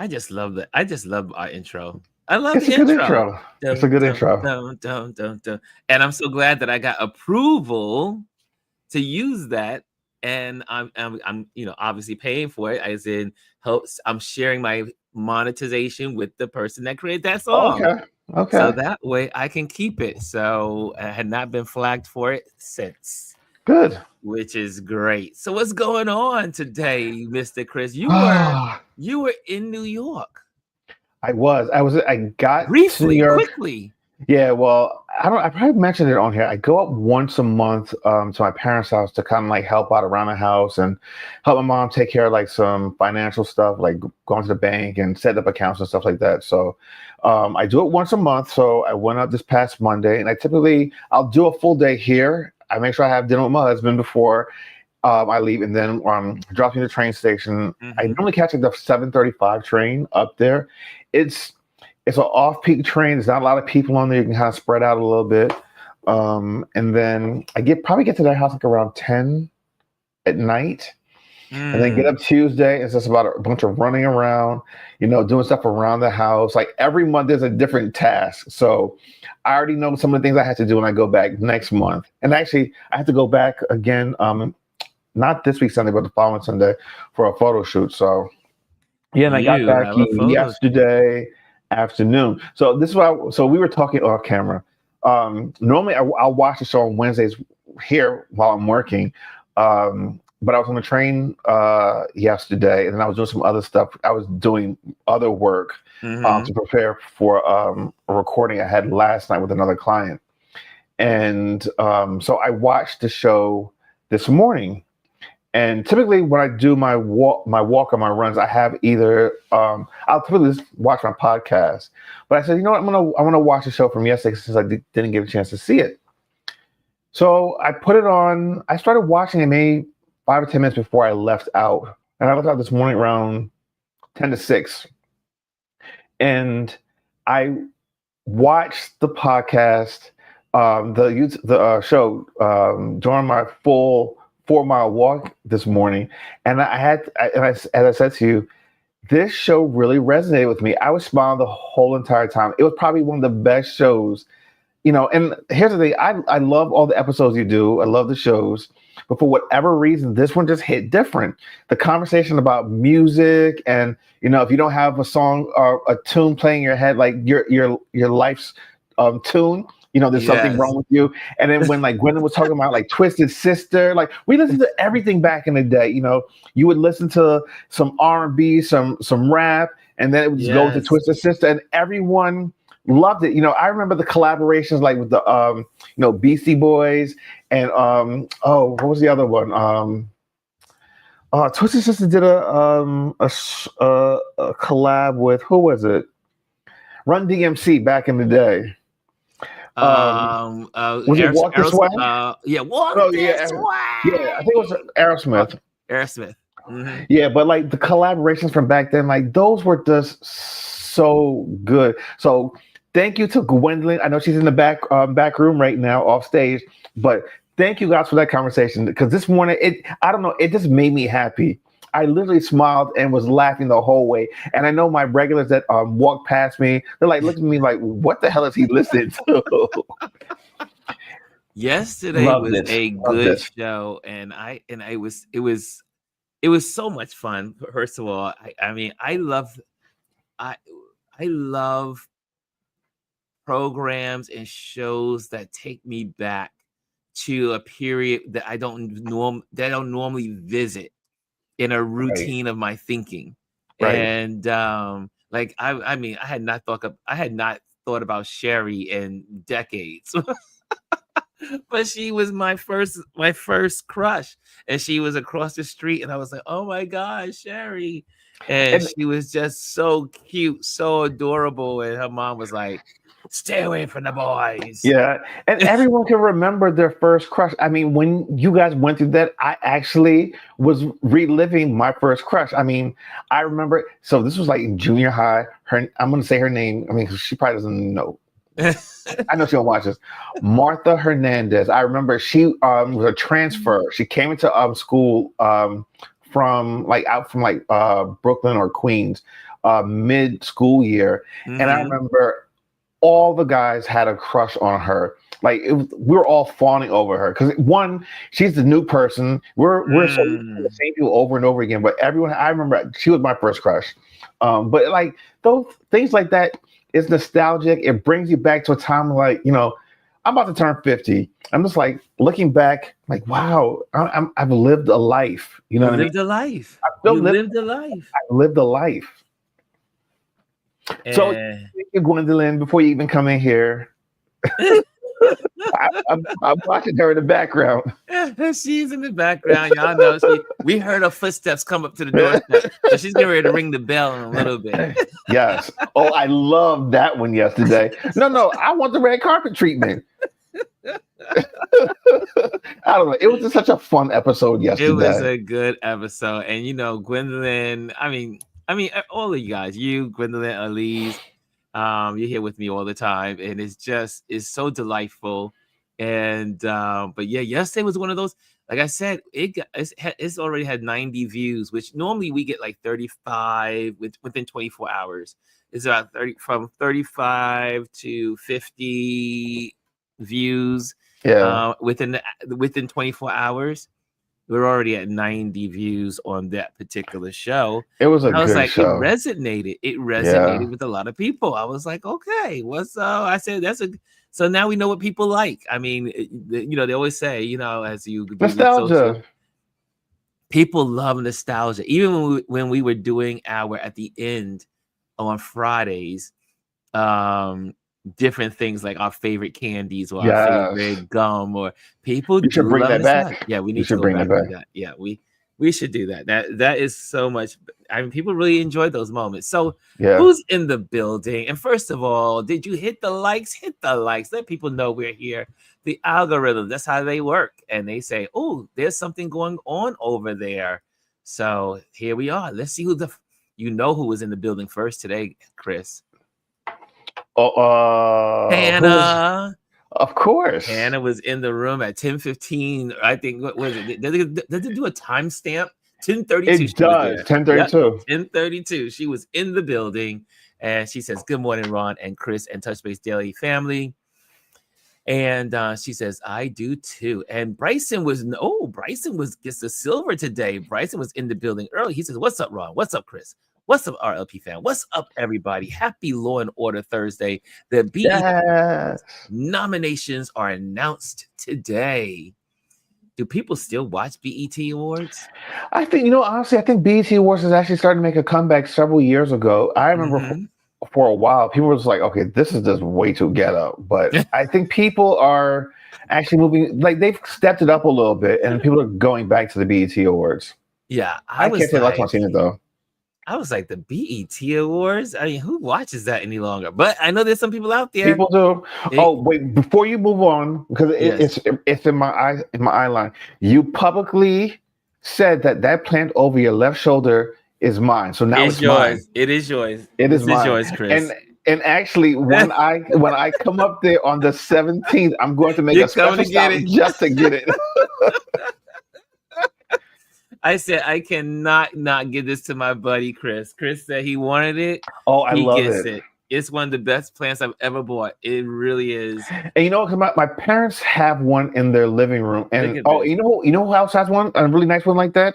I just love our intro. I love It's the a good intro. intro. It's a Dun, good dun, intro. dun, dun, dun, dun. And I'm so glad that I got approval to use that. And I'm obviously paying for it. As in, helps. I'm sharing my monetization with the person that created that song. Okay. So Okay. that way I can keep it. So I had not been flagged for it since, Good. which is great. So what's going on today, Mr. Chris? I You were in New York was. I got to New briefly, York. quickly. Yeah, well, I probably mentioned it on here. I go up once a month to my parents' house to kind of like help out around the house and help my mom take care of like some financial stuff, like going to the bank and set up accounts and stuff like that. So I do it once a month. So I went up this past Monday, and I'll do a full day here. I make sure I have dinner with my husband before I leave, and then drop me at the train station. I Mm-hmm. normally catch like the 7:35 train up there. It's it's an off-peak train. There's not a lot of people on there. You can kind of spread out a little bit. And then I probably get to their house like around 10 at night. And then get Mm. up Tuesday. It's just about a bunch of running around, doing stuff around the house. Like every month there's a different task. So I already know some of the things I have to do when I go back next month. And actually I have to go back again, not this week Sunday, but the following Sunday for a photo shoot. So yeah, and I got You back have a photo. yesterday afternoon. So this is why. So we were talking off camera. Normally, I'll watch the show on Wednesdays here while I'm working. But I was on the train yesterday, and then I was doing some other stuff. I was doing other work Mm-hmm. to prepare for a recording I had last night with another client. And so I watched the show this morning. And typically, when I do my walk or my runs, I have either I'll typically just watch my podcast. But I said, you know what, I want to watch the show from yesterday since I didn't get a chance to see it. So I put it on. I started watching it maybe 5 or 10 minutes before I left out, and I left out this morning around 10 to 6, and I watched the podcast, the show during my full 4 mile walk this morning, and as I said to you, this show really resonated with me. I was smiling the whole entire time. It was probably one of the best shows, And here's the thing: I love all the episodes you do. I love the shows, but for whatever reason, this one just hit different. The conversation about music, and if you don't have a song or a tune playing in your head, like your life's tune, there's something Yes. wrong with you. And then when like Gwendolyn was talking about like Twisted Sister, like we listened to everything back in the day. You would listen to some R&B, some rap, and then it would just go to Yes. Twisted Sister, and everyone loved it. I remember the collaborations like with the Beastie Boys and what was the other one? Twisted Sister did a collab with, who was it? Run DMC back in the day. Was it Walk This Way? Yeah, walk Oh this yeah, I think it was way. Aerosmith. Aerosmith. Mm-hmm. Yeah, but like the collaborations from back then, like those were just so good. So thank you to Gwendolyn. I know she's in the back room right now, off stage, but thank you guys for that conversation, because this morning I don't know, it just made me happy. I literally smiled and was laughing the whole way. And I know my regulars that walk past me, they're like looking at me like, what the hell is he listening to? Yesterday Loved was it. a Loved good it. show, and it was so much fun. First of all, I mean, I I love programs and shows that take me back to a period that I don't normally visit in a Right. routine of my thinking. Right. And like I mean, I had not thought about Sherry in decades. But she was my first crush, and she was across the street, and I was like, oh my god, Sherry. And And she was just so cute, so adorable, and her mom was like, stay away from the boys. yeah, and everyone can remember their first crush. I mean, when you guys went through that, I actually was reliving my first crush. I mean, I remember. So this was like in junior high. I'm going to say her name. I mean, she probably doesn't know. I know she don't watch this. Martha Hernandez. I remember she was a transfer. She came into school from like out from like Brooklyn or Queens. mid school year, and I Mm-hmm. remember all the guys had a crush on her. Like we were all fawning over her because one, she's the new person. We're so used to the Mm. same people over and over again. But everyone, I remember she was my first crush. But like those things like that is nostalgic. It brings you back to a time like I'm about to turn 50. I'm just like looking back, like wow, I've lived a life. You know You what I mean? lived a life. I still You live. lived a life. I lived a life. So And thank you, Gwendolyn, before you even come in here. I'm watching her in the background. she's in the background. Y'all know we heard her footsteps come up to the doorstep. So she's getting ready to ring the bell in a little bit. Yes. Oh, I loved that one yesterday. No, I want the red carpet treatment. I don't know. It was just such a fun episode It was yesterday. a good episode. And Gwendolyn, all of you guys, Gwendolyn, Elise, you're here with me all the time. And it's so delightful. And but yeah, yesterday was one of those, like I said, it's already had 90 views, which normally we get like 35 within 24 hours. It's about 35 to 50 views Yeah. within 24 hours. We're already at 90 views on that particular show. It was a And I was good like, it show. resonated. It Yeah. resonated with a lot of people. I was like, okay, I said so now we know what people like. I mean, they always say, as you do with social, Nostalgia. people love nostalgia. Even when we were doing our at the end on Fridays, different things like our favorite candies or our Yes. favorite gum, or people You should do bring love that nostalgia. back. Yeah, we You need to should go bring that back to back. that. Yeah, we should do that. That is so much. I mean, people really enjoy those moments. So Yeah. who's in the building? And first of all, did you hit the likes? Hit the likes. Let people know we're here. The algorithm, that's how they work. And they say, oh, there's something going on over there. So here we are. Let's see who was in the building first today, Chris. Who was? Hannah. Of course. Hannah was in the room at 10:15. I think, what was it? Does it do a timestamp? 10:32. It She was does. there. Yep, 10:32. 10:32. She was in the building, and she says, "Good morning, Ron and Chris and Touch Base Daily family." And she says, "I do too." And Bryson gets the silver today. Bryson was in the building early. He says, "What's up, Ron? What's up, Chris? What's up, RLP fan? What's up, everybody? Happy Law and Order Thursday. The BET Yes. nominations are announced today." Do people still watch BET Awards? I think, honestly, I think BET Awards is actually starting to make a comeback several years ago. I remember for a while, people were just like, okay, this is just way too ghetto. But I think people are actually moving, like they've stepped it up a little bit, and people are going back to the BET Awards. Yeah, I can't say the last time I've seen it, though. I was like, the BET Awards? I mean, who watches that any longer? But I know there's some people out there. People do. Oh, wait, before you move on, because it's in my eye line. You publicly said that plant over your left shoulder is mine. So now it's yours. mine. It is yours. It is mine. Yours, Chris. And actually, when I come up there on the 17th, I'm going to make a special stop just to get it. I said I cannot not give this to my buddy Chris. Chris said he wanted it. Oh, I love it. It's one of the best plants I've ever bought. It really is. And because my parents have one in their living room. And you know who else has one? A really nice one like that?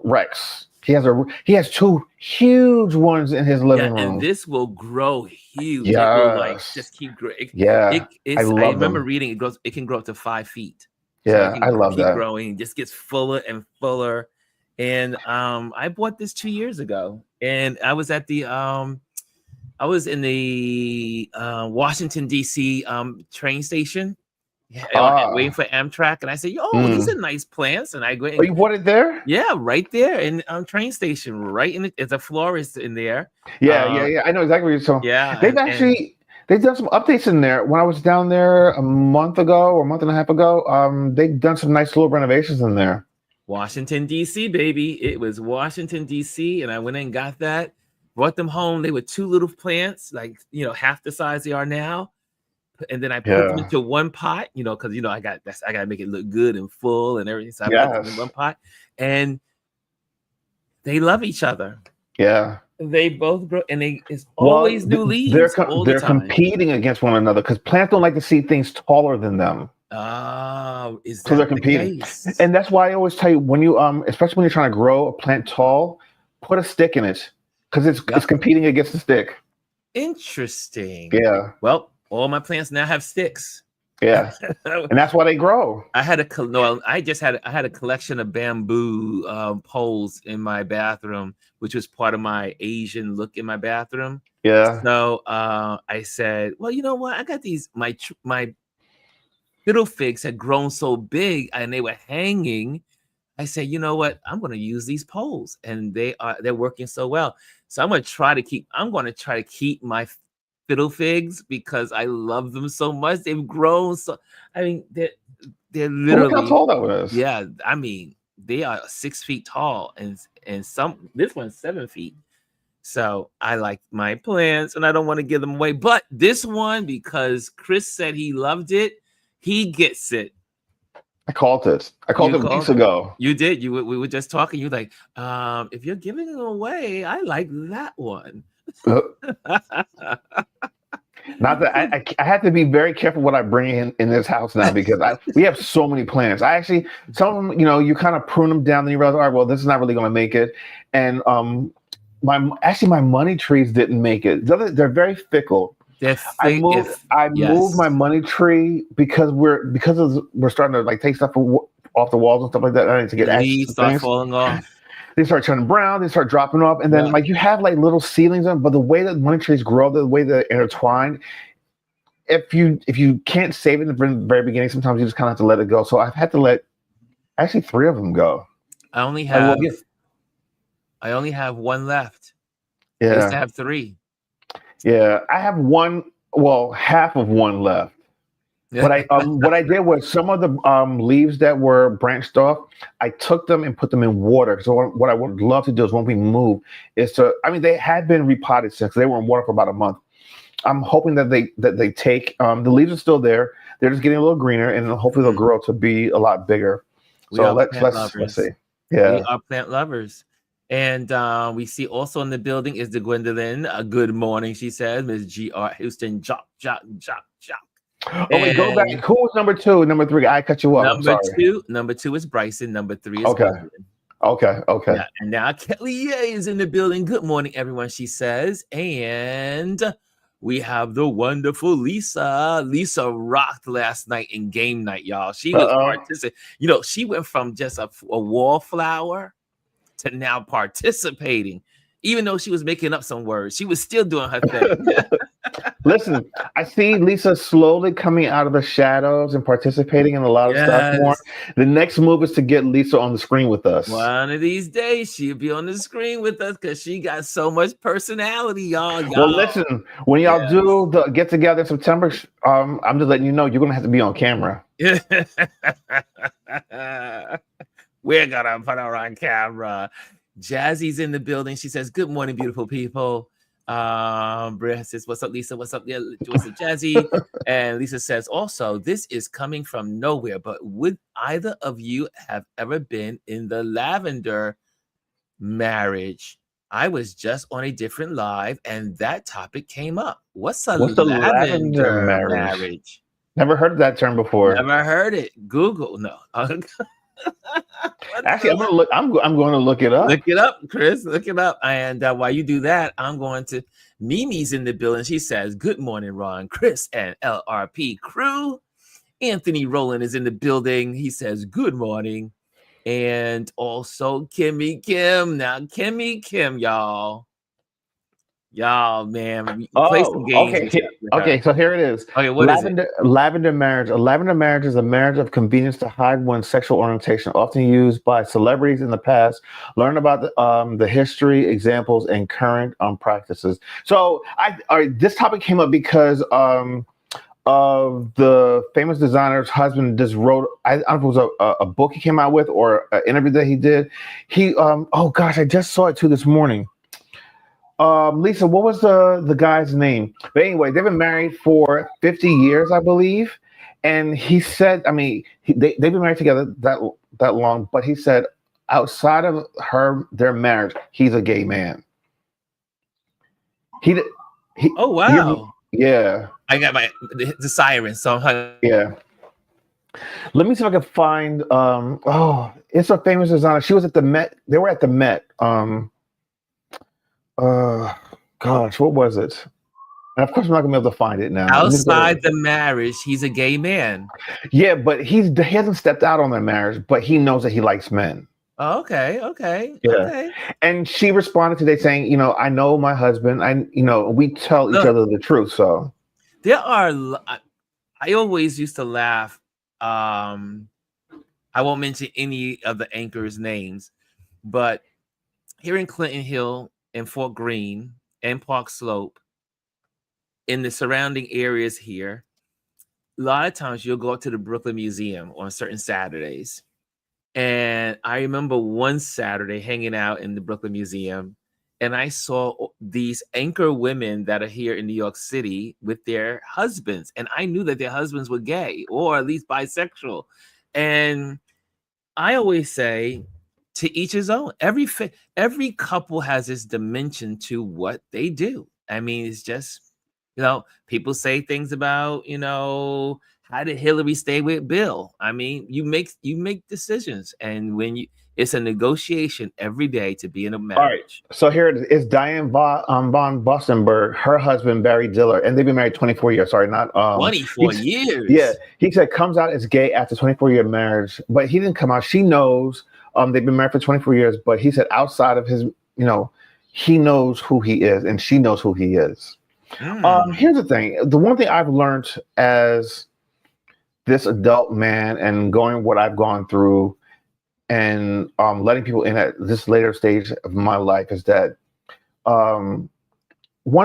Rex. He has two huge ones in his living room. And this will grow huge. Yes. It will just keep growing. Yeah. I remember reading it can grow up to 5 feet. Yeah, so I love that. Growing, just gets fuller and fuller. And I bought this 2 years ago, and I was in the Washington D.C. Train station, waiting for Amtrak, and I said, "Yo, these are nice plants." And I go. Oh, you bought it there? Yeah, right there in train station, right in it's a florist in there. Yeah. I know exactly what you're talking. Yeah, they've done some updates in there. When I was down there a month and a half ago, they've done some nice little renovations in there. Washington, D.C., baby. It was Washington, D.C., and I went and got that, brought them home. They were 2 little plants, like, half the size they are now. And then I put them into one pot, because, I got to make it look good and full and everything. So I put them in one pot, and they love each other. Yeah. They both grow, and it's Well, always new leaves all the they're time. competing against one another because plants don't like to see things taller than them. Oh, is So they're that the competing. case? And that's why I always tell you when you especially when you're trying to grow a plant tall, put a stick in it because it's Yep. competing against the stick. Interesting. Yeah. Well, all my plants now have sticks. Yeah. And that's why they grow. I had no, I had a collection of bamboo poles in my bathroom, which was part of my Asian look in my bathroom. Yeah. So I said, well, you know what? I got these my fiddle figs had grown so big and they were hanging. I said, you know what? I'm going to use these poles, and they're working so well. So I'm going to try to keep my fiddle figs because I love them so much. They've grown so. I mean, they're Well, look how literally, tall that was. yeah. I mean, they are 6 feet tall, and this one's 7 feet. So I like my plants, and I don't want to give them away. But this one, because Chris said he loved it, he gets it. I called it. I called it weeks ago. You did. We were just talking. You like, if you're giving it away, I like that one. Not that I have to be very careful what I bring in this house now because we have so many plants. I actually some of them, you kind of prune them down and you realize, all right, well, this is not really going to make it. And my money trees didn't make it. They're very fickle. I moved my money tree because we're starting to like take stuff off the walls and stuff like that. I need to get leaves start falling off. They start turning brown. They start dropping off, and then like you have like little seedlings on. But the way that money trees grow, the way they're intertwined, if you can't save it in the very beginning, sometimes you just kind of have to let it go. So I've had to let actually 3 of them go. I only have one left. Yeah, I used to have 3. Yeah, I have one. Well, half of one left. What I did was some of the leaves that were branched off, I took them and put them in water. So what I would love to do is when we move is they had been repotted since they were in water for about a month. I'm hoping that they take the leaves are still there. They're just getting a little greener, and hopefully they'll grow to be a lot bigger. So let's see. Yeah, we are plant lovers. And we see also in the building is the Gwendolyn. Good morning, she says. Ms. G.R. Houston, jock. Oh, wait, go back. Who was number 2 and number 3? I cut you off. Number 2 is Bryson. Number 3 is Gwendolyn. Okay. Yeah, and now Kelly is in the building. Good morning, everyone, she says. And we have the wonderful Lisa. Lisa rocked last night in game night, y'all. She was participating. She went from just a wallflower to now participating. Even though she was making up some words, she was still doing her thing. Listen, I see Lisa slowly coming out of the shadows and participating in a lot of stuff more. The next move is to get Lisa on the screen with us. One of these days, she'll be on the screen with us because she got so much personality, y'all. Well, listen, when y'all do the get together in September, I'm just letting you know you're gonna have to be on camera. We're gonna put her on camera. Jazzy's in the building. She says, "Good morning, beautiful people." Bria says, "What's up, Lisa? What's up, Jazzy?" And Lisa says, "Also, this is coming from nowhere, but would either of you have ever been in the lavender marriage? I was just on a different live, and that topic came up. What's the lavender marriage? Never heard that term before. Never heard it. Google. No." Actually, I'm going to look it up. Look it up, Chris. Look it up. And while you do that, I'm going to Mimi's in the building. She says, "Good morning, Ron, Chris, and LRP crew." Anthony Rowland is in the building. He says, "Good morning." And also Kimmy Kim. Now, Kimmy Kim, y'all, man, play some games. Okay, so here it is. Okay, what is it? Lavender marriage. A lavender marriage is a marriage of convenience to hide one's sexual orientation, often used by celebrities in the past. Learn about the history, examples, and current practices. So, this topic came up because of the famous designer's husband just wrote. I don't know if it was a book he came out with or an interview that he did. He I just saw it too this morning. Lisa, what was the guy's name? But anyway, they've been married for 50 years, I believe. And he said, they've been married together that long, but he said outside of their marriage, he's a gay man. He did- Oh he wow. yeah. I got the siren, so Yeah. Let me see if I can find oh, it's a famous designer. She was at the Met. They were at the Met. Uh gosh, what was it? And of course I'm not gonna be able to find it now. Let me go outside to the marriage, he's a gay man. Yeah, but he hasn't stepped out on their marriage, but he knows that he likes men. Oh, okay, okay, Yeah. okay. And she responded today saying, I know my husband. We tell each Look, other the truth. So there are. I always used to laugh. I won't mention any of the anchors' names, but here in Clinton Hill and Fort Greene and Park Slope, in the surrounding areas here, a lot of times you'll go up to the Brooklyn Museum on certain Saturdays. And I remember one Saturday hanging out in the Brooklyn Museum, and I saw these anchor women that are here in New York City with their husbands. And I knew that their husbands were gay or at least bisexual. And I always say, to each his own. Every couple has this dimension to what they do. I mean, it's just, people say things about, how did Hillary stay with Bill? I mean, you make decisions, and it's a negotiation every day to be in a all right. marriage. So here it is. It's Diane von Bostenberg, her husband Barry Diller, and they've been married 24 years. Sorry, not 24 yeah. years. He said comes out as gay after 24-year marriage, but he didn't come out. She knows. They've been married for 24 years, but he said outside of his, he knows who he is, and she knows who he is. Here's the thing. The one thing I've learned as this adult man and going what I've gone through and letting people in at this later stage of my life is that one,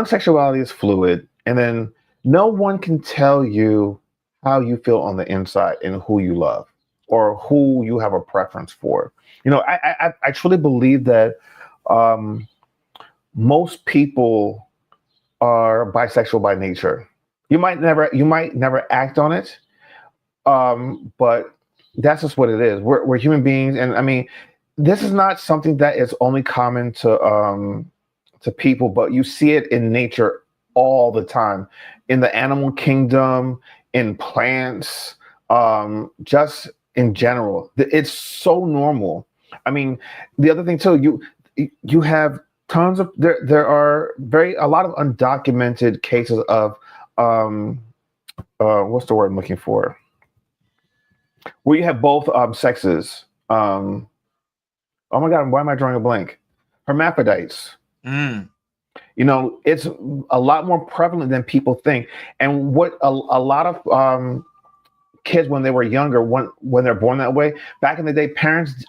sexuality is fluid, and then no one can tell you how you feel on the inside and who you love or who you have a preference for. I truly believe that most people are bisexual by nature. You might never act on it, but that's just what it is. We're human beings, and I mean, this is not something that is only common to people, but you see it in nature all the time, in the animal kingdom, in plants, just in general. It's so normal. I mean, the other thing too, you have tons of there are a lot of undocumented cases of what's the word I'm looking for? Where you have both sexes. Oh my God, why am I drawing a blank? Hermaphrodites. Mm. It's a lot more prevalent than people think. And what a lot of kids when they were younger, when they're born that way, back in the day, parents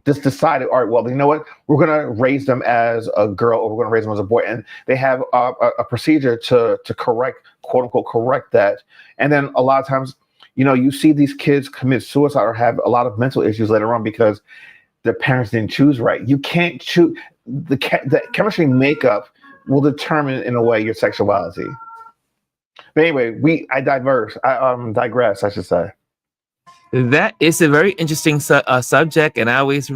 just decided, all right, well, you know what, we're going to raise them as a girl or we're going to raise them as a boy, and they have a procedure to correct, quote unquote, correct that. And then a lot of times, you see these kids commit suicide or have a lot of mental issues later on because their parents didn't choose right. You can't choose. The chemistry makeup will determine in a way your sexuality. But anyway, I digress, I should say. That is a very interesting subject, and I always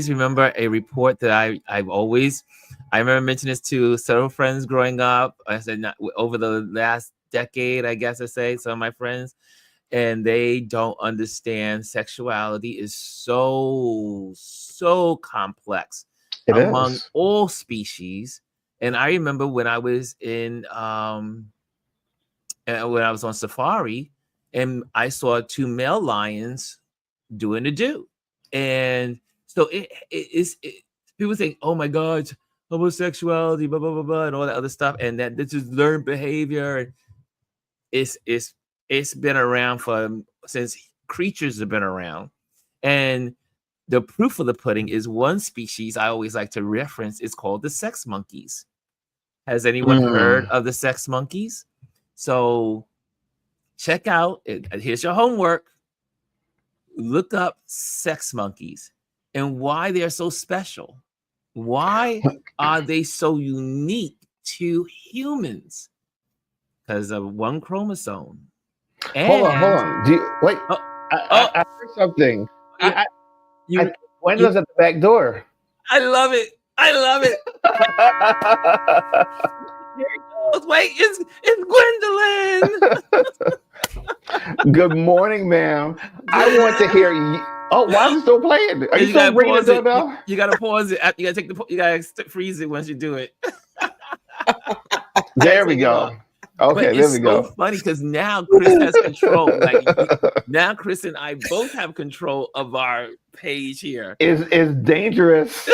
remember a report that I remember mentioning this to several friends growing up. I said not over the last decade, I guess I say some of my friends, and they don't understand sexuality is so complex It among is. all species. And I remember when I was when I was on safari, and I saw two male lions doing the do, and so people think, oh my God, homosexuality, blah blah blah blah, and all that other stuff, and that this is learned behavior. And it's been around since creatures have been around, and the proof of the pudding is one species I always like to reference is called the sex monkeys. Has anyone heard of the sex monkeys? So check out here's your homework. Look up sex monkeys and why they're so special. Why are they so unique to humans? Because of one chromosome. Hold And on. Do you wait? I heard something. I, you, Windows at the back door. I love it. I love it. Here it goes. Wait, it's Gwendolyn. Good morning, ma'am. I want to hear you. Oh, why is it still playing? Are you still ringing the doorbell? You gotta pause it. You gotta you gotta freeze it once you do it. There we go. Okay, there we go. It's so funny because now Chris has control. Like now, Chris and I both have control of our page here. It's dangerous.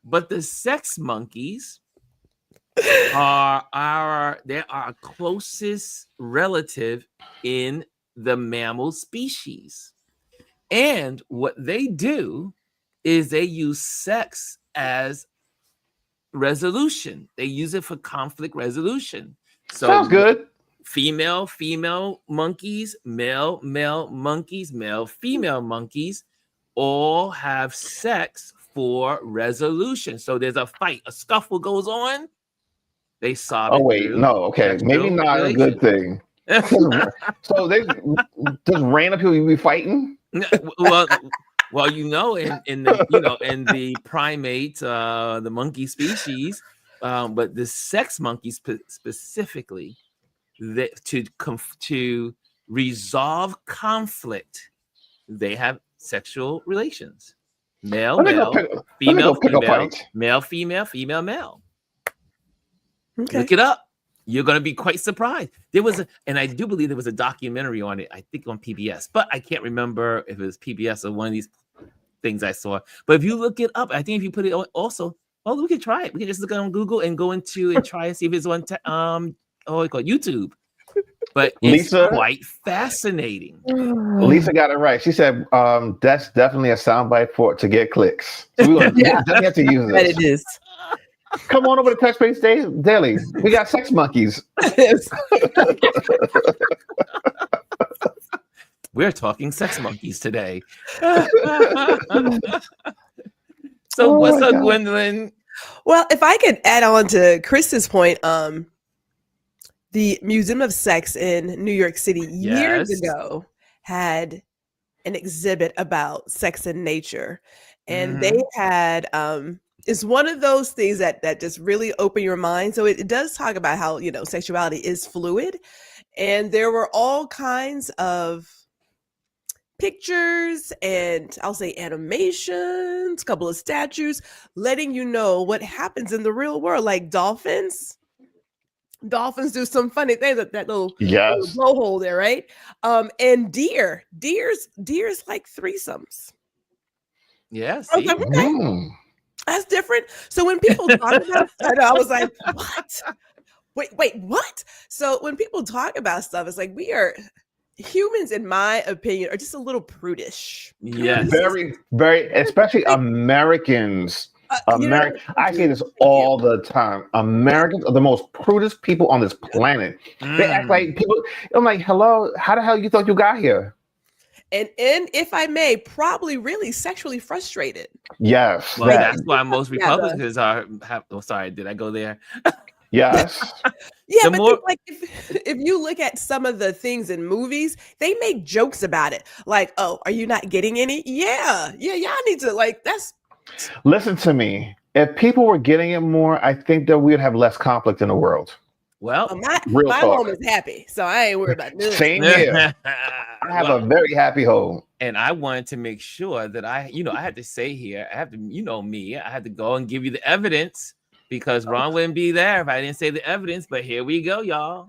But the sex monkeys are our closest relative in the mammal species. And what they do is they use sex as resolution. They use it for conflict resolution. So sounds good. Female monkeys, male monkeys, male female monkeys all have sex for resolution. So there's a fight, a scuffle goes on. They solve it. Oh wait, no, okay, maybe not a good thing. So they just random people you be fighting. Well, in the in the primate, the monkey species, but the sex monkeys specifically, to resolve conflict, they have sexual relations. Male, female, female, male. Okay. Look it up. You're going to be quite surprised. And I do believe there was a documentary on it, I think on PBS, but I can't remember if it was PBS or one of these things I saw. But if you look it up, I think if you put it on also, we can try it. We can just look on Google and go into and try and see if it's on YouTube. But it's quite fascinating. Lisa got it right. She said that's definitely a soundbite for to get clicks. So we definitely have to use this. It is. Come on over to Touch Base Daily. We got sex monkeys. We're talking sex monkeys today. So what's up, Gwendolyn? Well, if I could add on to Chris's point, the Museum of Sex in New York City years ago had an exhibit about sex and nature. And they had it's one of those things that just really open your mind. So it does talk about how, sexuality is fluid. And there were all kinds of pictures and I'll say animations, a couple of statues, letting you know what happens in the real world, like dolphins. Dolphins do some funny things at that little blowhole there, right? And deer's like threesomes. Yes. Yeah, okay. That's different. So when people talk about it, I was like, what? Wait, what? So when people talk about stuff, it's like humans, in my opinion, are just a little prudish. Yes. Very, very, especially Americans. I say this all the time. Americans are the most prudent people on this planet. They act like people. I'm like, hello, how the hell you thought you got here? And if I may, probably really sexually frustrated. Yes. Well, that's why most Republicans are. Sorry, did I go there? Yes. Yeah, but if you look at some of the things in movies, they make jokes about it. Like, oh, are you not getting any? Yeah, y'all need to that's. Listen to me. If people were getting it more, I think that we'd have less conflict in the world. Well, my home is happy, so I ain't worried about this. Same here. I have a very happy home. And I wanted to make sure that I had to say here, I have to, me, I had to go and give you the evidence because Ron wouldn't be there if I didn't say the evidence. But here we go, y'all.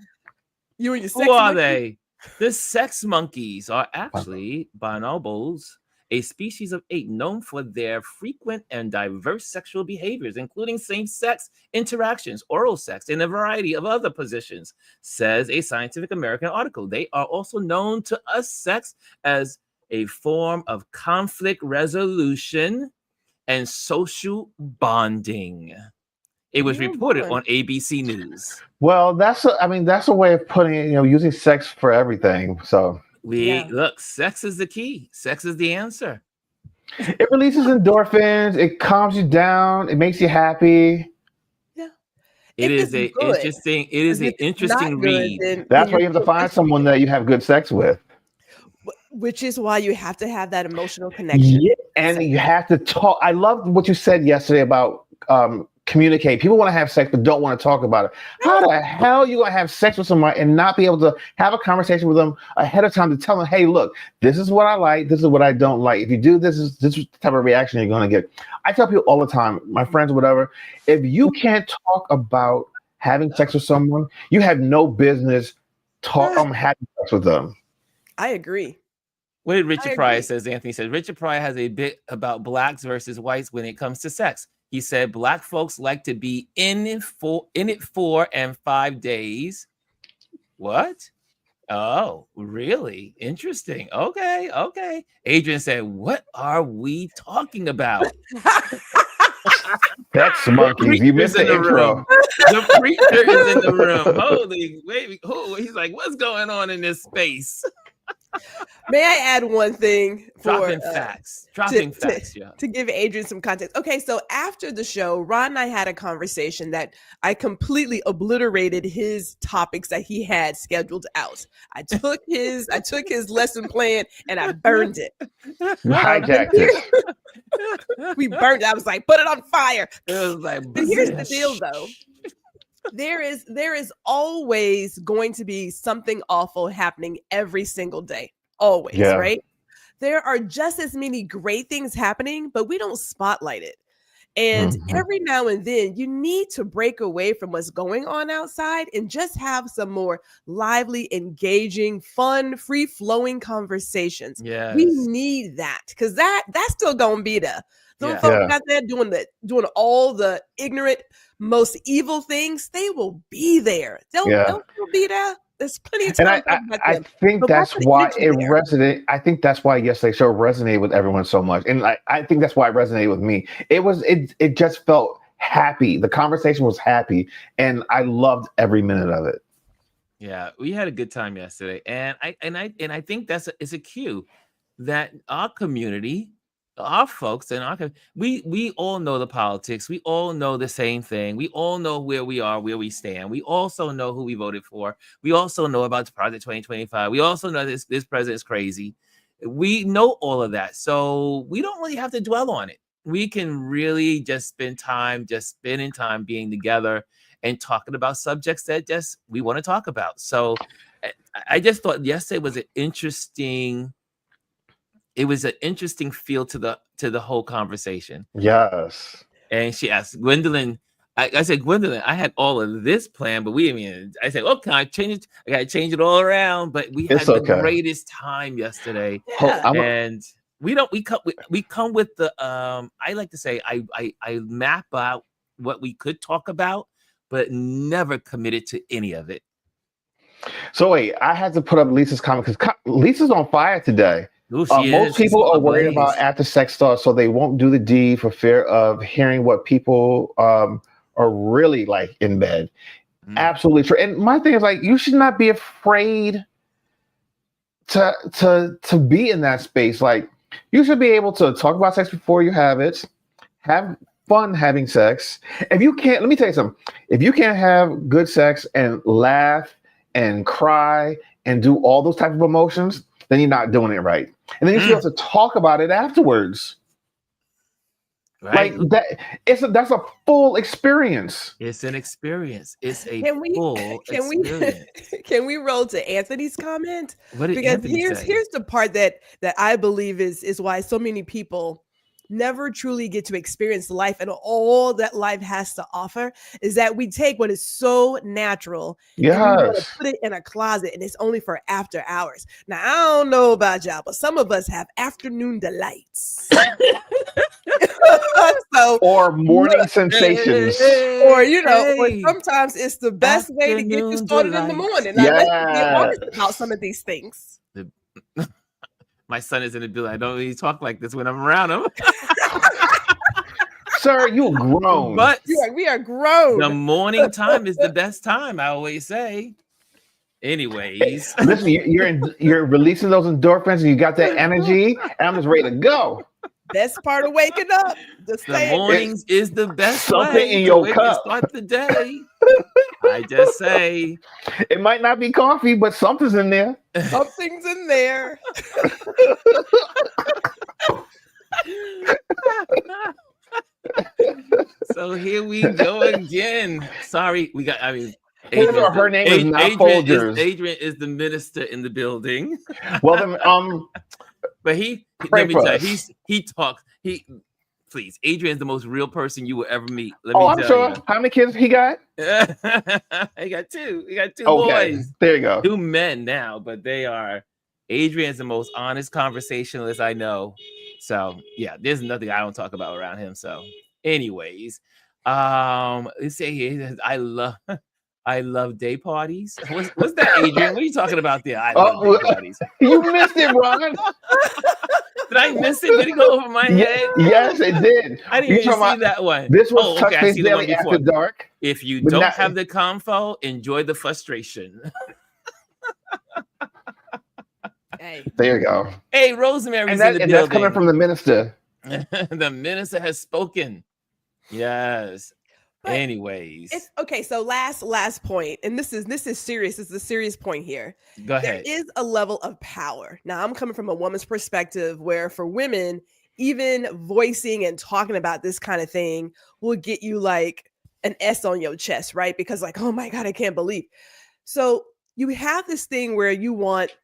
You and your sex Who are monkey? they? The sex monkeys are actually bonobos, a species of ape known for their frequent and diverse sexual behaviors, including same-sex interactions, oral sex, and a variety of other positions, says a Scientific American article. They are also known to us sex as a form of conflict resolution and social bonding. It was reported on ABC News. Well, that's a way of putting it, using sex for everything. So look, sex is the key. Sex is the answer. It releases endorphins. It calms you down. It makes you happy. Yeah. It is an interesting read. That's why you have to find someone that you have good sex with. Which is why you have to have that emotional connection. Yeah, and you have to talk. I love what you said yesterday about communicate. People want to have sex but don't want to talk about it. How the hell are you going to have sex with somebody and not be able to have a conversation with them ahead of time to tell them, hey, look, this is what I like. This is what I don't like. If you do this is the type of reaction you're going to get. I tell people all the time, my friends, whatever, if you can't talk about having sex with someone, you have no business having sex with them. I agree. What did Richard Pryor says? Anthony says Richard Pryor has a bit about blacks versus whites when it comes to sex. He said black folks like to be in it 4 and 5 days. What? Oh, really? Interesting. Okay. Adrian said, "What are we talking about?" That's monkeys. You missed the intro. The preacher is in the room. Holy wait, he's like, what's going on in this space? May I add one thing Dropping facts, yeah. To give Adrian some context. Okay, so after the show, Ron and I had a conversation that I completely obliterated his topics that he had scheduled out. I took his lesson plan and I burned it. You hijacked it. We burned it. I was like, put it on fire. It was like, but here's the deal though. There is always going to be something awful happening every single day. Always, right? There are just as many great things happening, but we don't spotlight it. And every now and then you need to break away from what's going on outside and just have some more lively, engaging, fun, free-flowing conversations. Yes. We need that because that's still gonna be there. Those folks out there doing all the ignorant, most evil things, they will be there. They'll be there. There's plenty of time. And I think that's why it resonated. I think that's why yesterday's show resonated with everyone so much. And I think that's why it resonated with me. It just felt happy. The conversation was happy. And I loved every minute of it. Yeah, we had a good time yesterday. And I think it's a cue that our community, our folks, and we all know the politics. We all know the same thing. We all know where we are, where we stand. We also know who we voted for. We also know about Project 2025. We also know this president's crazy. We know all of that. So we don't really have to dwell on it. We can really just spending time being together and talking about subjects that just we want to talk about. So I just thought yesterday was an interesting feel to the whole conversation. Yes. And she asked Gwendolyn, I said, Gwendolyn, I had all of this planned, but I said, oh, can I change it? I got to change it all around. But we had the greatest time yesterday. Yeah. And we come with the, I like to say, I map out what we could talk about, but never committed to any of it. So wait, I had to put up Lisa's comment because Lisa's on fire today. Ooh, most people are worried about after sex thoughts, so they won't do the deed for fear of hearing what people are really like in bed. Absolutely true. And my thing is like, you should not be afraid to be in that space. Like, you should be able to talk about sex before you have it, have fun having sex. If you can't, let me tell you something. If you can't have good sex and laugh and cry and do all those type of emotions, then you're not doing it right. And then you should be able to talk about it afterwards. Right. Like that, that's a full experience. It's an experience. It's a full experience. Can we roll to Anthony's comment? What did because Anthony say? Here's the part that I believe is why so many people never truly get to experience life and all that life has to offer, is that we take what is so natural and we want to put it in a closet and it's only for after hours. Now, I don't know about y'all, but some of us have afternoon delights. Or morning sensations. Or sometimes it's the best way to get you started in the morning. Now, let's be honest about some of these things. My son is in the building. I don't really talk like this when I'm around him. Sir, you're grown. But we are grown. The morning time is the best time, I always say. Anyways. Listen, you're releasing those endorphins and you got that energy, and I'm just ready to go. Best part of waking up. The mornings is the best something way in your to cup. Start the day. I just say. It might not be coffee, but something's in there. Something's in there. So here we go again. Sorry, we got. I mean, His or her name is not Folgers. Adrian is the minister in the building. Well, then, but let me tell you, he talks. Please, Adrian's the most real person you will ever meet. I'm sure. You. How many kids he got? He got two. He got two boys. There you go. 2 men now, but they are. Adrian's the most honest conversationalist I know. So yeah, there's nothing I don't talk about around him. So, anyways, let's say here, I love day parties. What's that, Adrian? What are you talking about there? I love day parties. You missed it, Ron. Did I miss it? Did it go over my head? Yes, it did. I didn't even see that one. This was Touch Base Daily After Dark. If you don't have the convo, enjoy the frustration. Hey. There you go. Hey, Rosemary's in the building. That's coming from the minister. The minister has spoken. Yes. But anyways, okay. So last point, and this is serious. This is a serious point here. Go ahead. There is a level of power. Now, I'm coming from a woman's perspective, where for women, even voicing and talking about this kind of thing will get you like an S on your chest, right? Because like, oh my God, I can't believe. So you have this thing where you want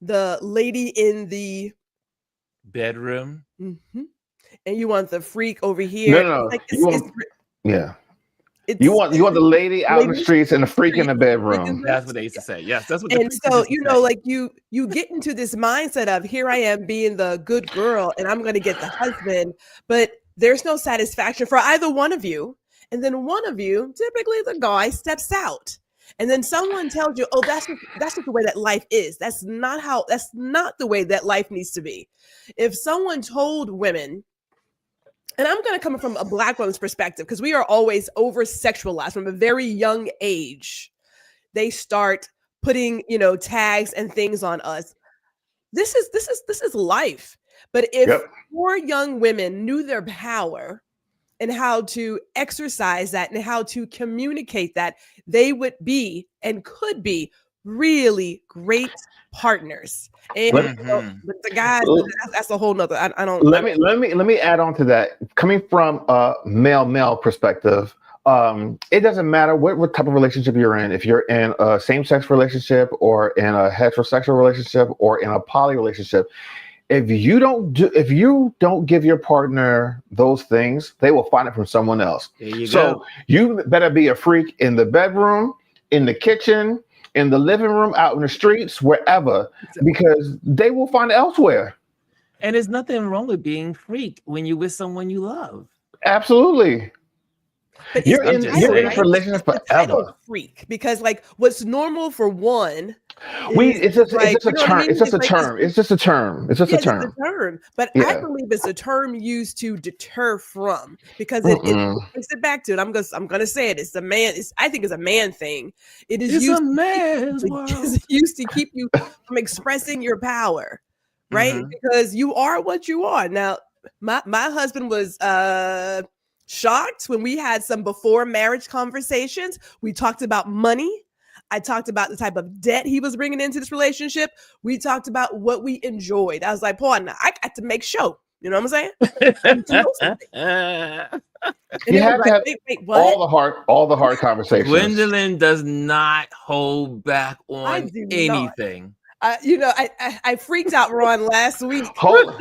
the lady in the bedroom, and you want the freak over here. No. Like, yeah. You want the lady out in the streets and the freak in the bedroom. That's what they used to say. Yes, that's what. And so like you get into this mindset of, here I am being the good girl, and I'm going to get the husband, but there's no satisfaction for either one of you. And then one of you, typically the guy, steps out, and then someone tells you, "Oh, that's just the way that life is. That's not the way that life needs to be." If someone told women. And I'm going to come from a Black woman's perspective, because we are always over sexualized from a very young age. They start putting, tags and things on us. This is life. But if more young women knew their power and how to exercise that and how to communicate that, they would be and could be really great partners. And but the guys, that's a whole nother. I don't. Let me add on to that. Coming from a male perspective, it doesn't matter what type of relationship you're in. If you're in a same-sex relationship, or in a heterosexual relationship, or in a poly relationship, if you don't give your partner those things, they will find it from someone else. So you better be a freak in the bedroom, in the kitchen, in the living room, out in the streets, wherever, because they will find it elsewhere. And there's nothing wrong with being freak when you're with someone you love. Absolutely. But you're in a relationship forever. Freak, because like what's normal for one. It's just a term. It's just a term. But I believe it's a term used to deter from, because it brings it back to it. I'm gonna say it. It's a man. I think it's a man thing. It is used. A man's world. It's used to keep you from expressing your power, right? Because you are what you are. Now, my husband was shocked when we had some before marriage conversations. We talked about money. I talked about the type of debt he was bringing into this relationship. We talked about what we enjoyed. I was like, partner, I got to make show. You know what I'm saying? You have to have all the hard conversations. Gwendolyn does not hold back on anything. I freaked out Ron last week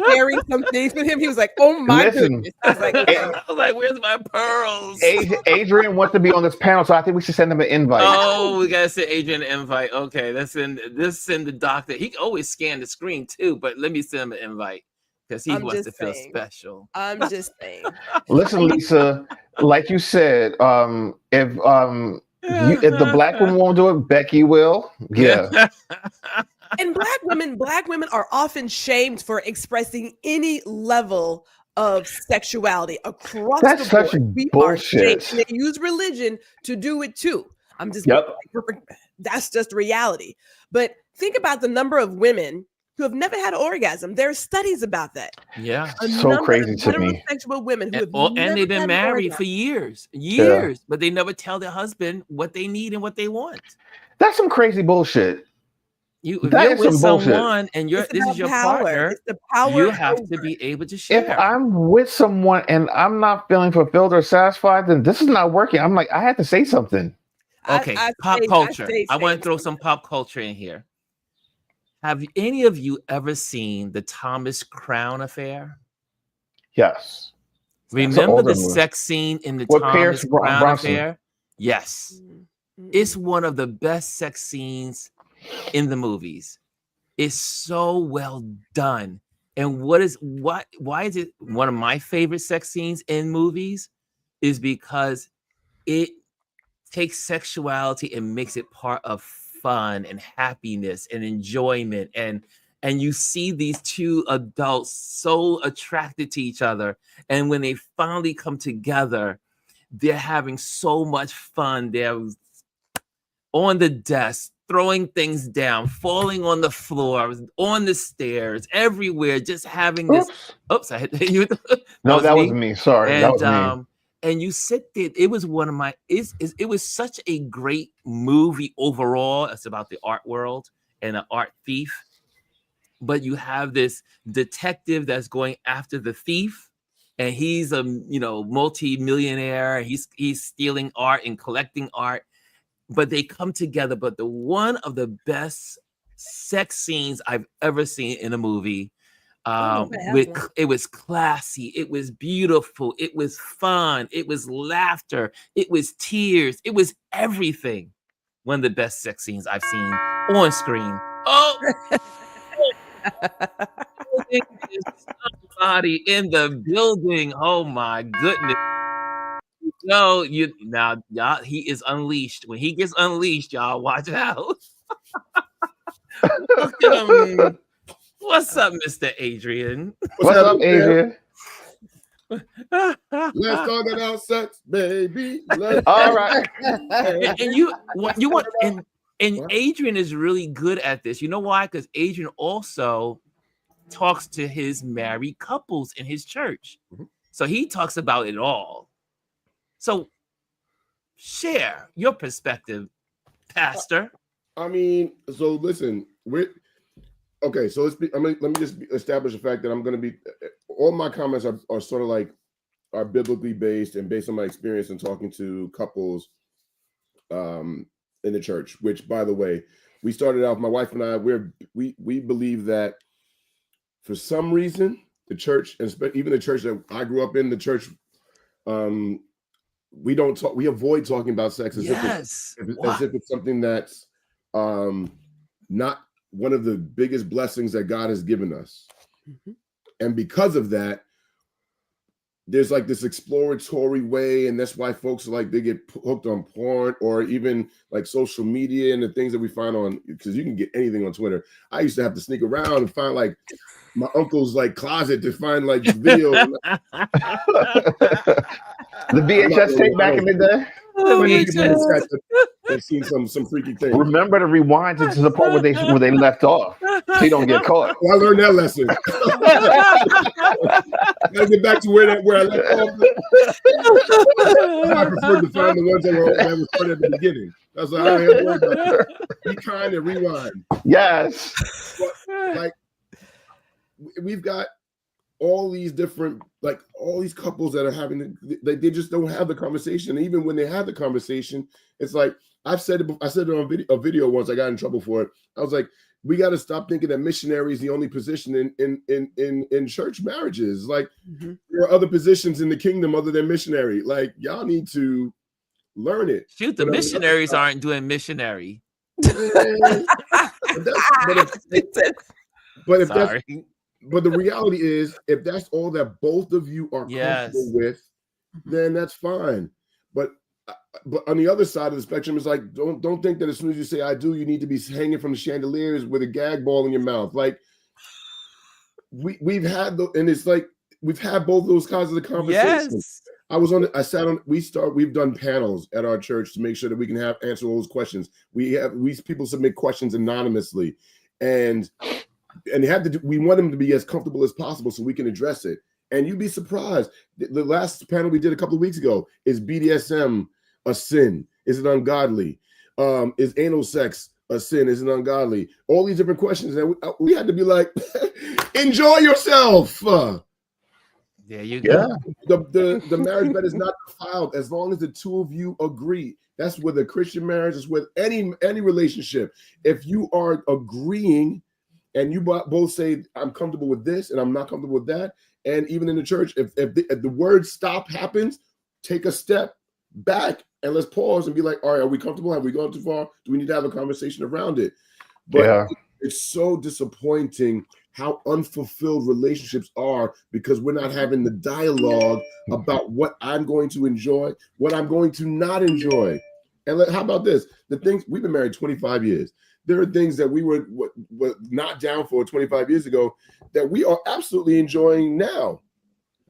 sharing some things with him. He was like, "Oh my goodness!" I was like, "Where's my pearls?" Adrian wants to be on this panel, so I think we should send him an invite. Oh, we gotta send Adrian an invite. Okay, let's send the doctor. He can always scan the screen too, but let me send him an invite because he wants to feel special. I'm just saying. Listen, Lisa, like you said, if the Black woman won't do it, Becky will. Yeah. And black women are often shamed for expressing any level of sexuality across the board. We bullshit. Are shamed. They use religion to do it too. I'm just that's just reality. But think about the number of women who have never had an orgasm. There are studies about that. Yeah, so crazy to me. Heterosexual women who and they've been married for years, but they never tell their husband what they need and what they want. That's some crazy bullshit. If That you're is with some bullshit. someone and It's this is about your power. partner, It's the power you have to over. be able to If share. I'm with someone and I'm not feeling fulfilled or satisfied, then this is not working. I'm like, I had to say something. Okay, pop culture. I want to throw some pop culture in here. Have any of you ever seen the Thomas Crown Affair? Yes. Remember the sex scene in the with Thomas Crown Bronson. Affair? Yes. It's one of the best sex scenes in the movies. It's so well done. And why is it one of my favorite sex scenes in movies? Is because it takes sexuality and makes it part of fun and happiness and enjoyment, and you see these two adults so attracted to each other, and when they finally come together, they're having so much fun. They're on the desk, throwing things down, falling on the floor, on the stairs, everywhere, just having this. Oops, I hit you. No, that was me. Sorry, and, that was me. And you sit there. It was one of my. It was such a great movie overall. It's about the art world and an art thief. But you have this detective that's going after the thief, and he's a multi-millionaire. He's stealing art and collecting art. But they come together. But the one of the best sex scenes I've ever seen in a movie. It was classy, it was beautiful, it was fun, it was laughter, it was tears, it was everything. One of the best sex scenes I've seen on screen. Oh, somebody in the building. Oh my goodness. No, y'all, he is unleashed. When he gets unleashed, y'all watch out. Look at him. What's up, Mr. Adrian? What's up, Adrian? Let's talk about sex, baby. All right. And you want and Adrian is really good at this. You know why? Because Adrian also talks to his married couples in his church. So he talks about it all. So share your perspective, Pastor. I mean, so listen, okay, so let me just establish the fact that I'm going to be, all my comments are sort of like, are biblically based and based on my experience in talking to couples in the church, which, by the way, we started out, my wife and I, we believe that for some reason, the church, and even the church that I grew up in, the church, we avoid talking about sex as if it's something that's not one of the biggest blessings that God has given us. And because of that, there's like this exploratory way, and that's why folks like they get hooked on porn or even like social media and the things that we find on, because you can get anything on Twitter. I used to have to sneak around and find like my uncle's like closet to find like video. The VHS tape back in the day. I've seen some freaky things. Remember to rewind to the part where they left off, so you don't get caught. Well, I learned that lesson. Gotta get back to where I left off. I prefer to find the ones that was put at the beginning. That's like, I don't have to worry about that. Be kind and rewind. Yes. But, like, we've got all these different, like all these couples that are having, they just don't have the conversation. And even when they have the conversation, it's like, I said it on a video once, I got in trouble for it. I was like, we got to stop thinking that missionary is the only position in church marriages. Like there are other positions in the kingdom other than missionary. Like y'all need to learn it. Shoot, the missionaries aren't doing missionary. But the reality is, if that's all that both of you are comfortable with, then that's fine. But on the other side of the spectrum is like, don't think that as soon as you say I do, you need to be hanging from the chandeliers with a gag ball in your mouth. Like we've had we've had both those kinds of the conversations. Yes. We've done panels at our church to make sure that we can answer all those questions. People submit questions anonymously, and we want them to be as comfortable as possible so we can address it. And you'd be surprised. The last panel we did a couple of weeks ago, is BDSM a sin? Is it ungodly? Is anal sex a sin? Is it ungodly? All these different questions, and we had to be like, enjoy yourself. There you go. The marriage bed is not defiled as long as the two of you agree. That's with a Christian marriage. It's with any relationship. If you are agreeing, and you both say, "I'm comfortable with this," and I'm not comfortable with that, and even in the church, if the word stop happens, take a step back and let's pause and be like, all right, are we comfortable? Have we gone too far? Do we need to have a conversation around it? But it's so disappointing how unfulfilled relationships are because we're not having the dialogue about what I'm going to enjoy, what I'm going to not enjoy. And how about this? The things, we've been married 25 years. There are things that we were not down for 25 years ago that we are absolutely enjoying now.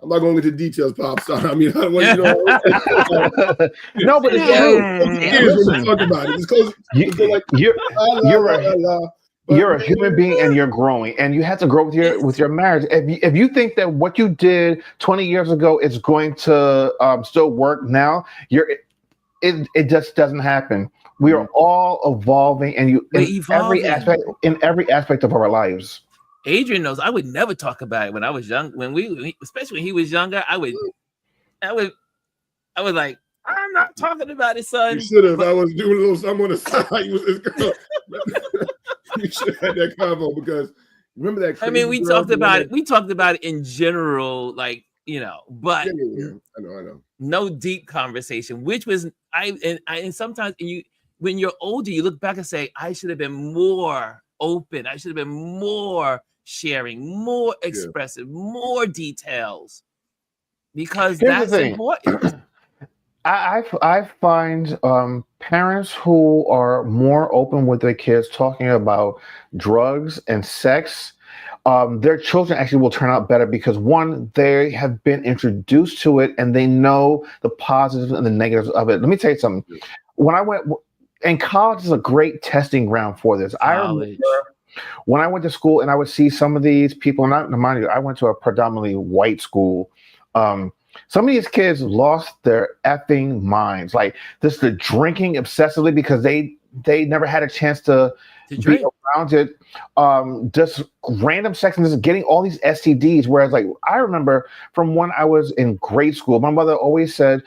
I'm not going into details, Pop. Sorry. I mean, I don't want no, but it's true. When we talk about it. It's close. You're a human being and you're growing, and you have to grow with your marriage. If you think that what you did 20 years ago is going to still work now, it just doesn't happen. We are all evolving, and in every aspect of our lives. Adrian knows I would never talk about it when I was young. Especially when he was younger, I was like, I'm not talking about it, son. You should have. I was doing a little something on the side. You was this girl. You should have had that convo because remember that. I mean, we talked about it. We talked about it in general, like but I know. No deep conversation, which was and sometimes when you're older, you look back and say, I should have been more open. I should have been more sharing, more expressive, more details, because that's important. I find parents who are more open with their kids talking about drugs and sex, their children actually will turn out better because one, they have been introduced to it and they know the positives and the negatives of it. Let me tell you something. When I went, and college is a great testing ground for this. I remember when I went to school and I would see some of these people, and mind you, I went to a predominantly white school. Some of these kids lost their effing minds. Like this, the drinking obsessively because they never had a chance to be around it. Just random sex and just getting all these STDs. Whereas like I remember from when I was in grade school, my mother always said,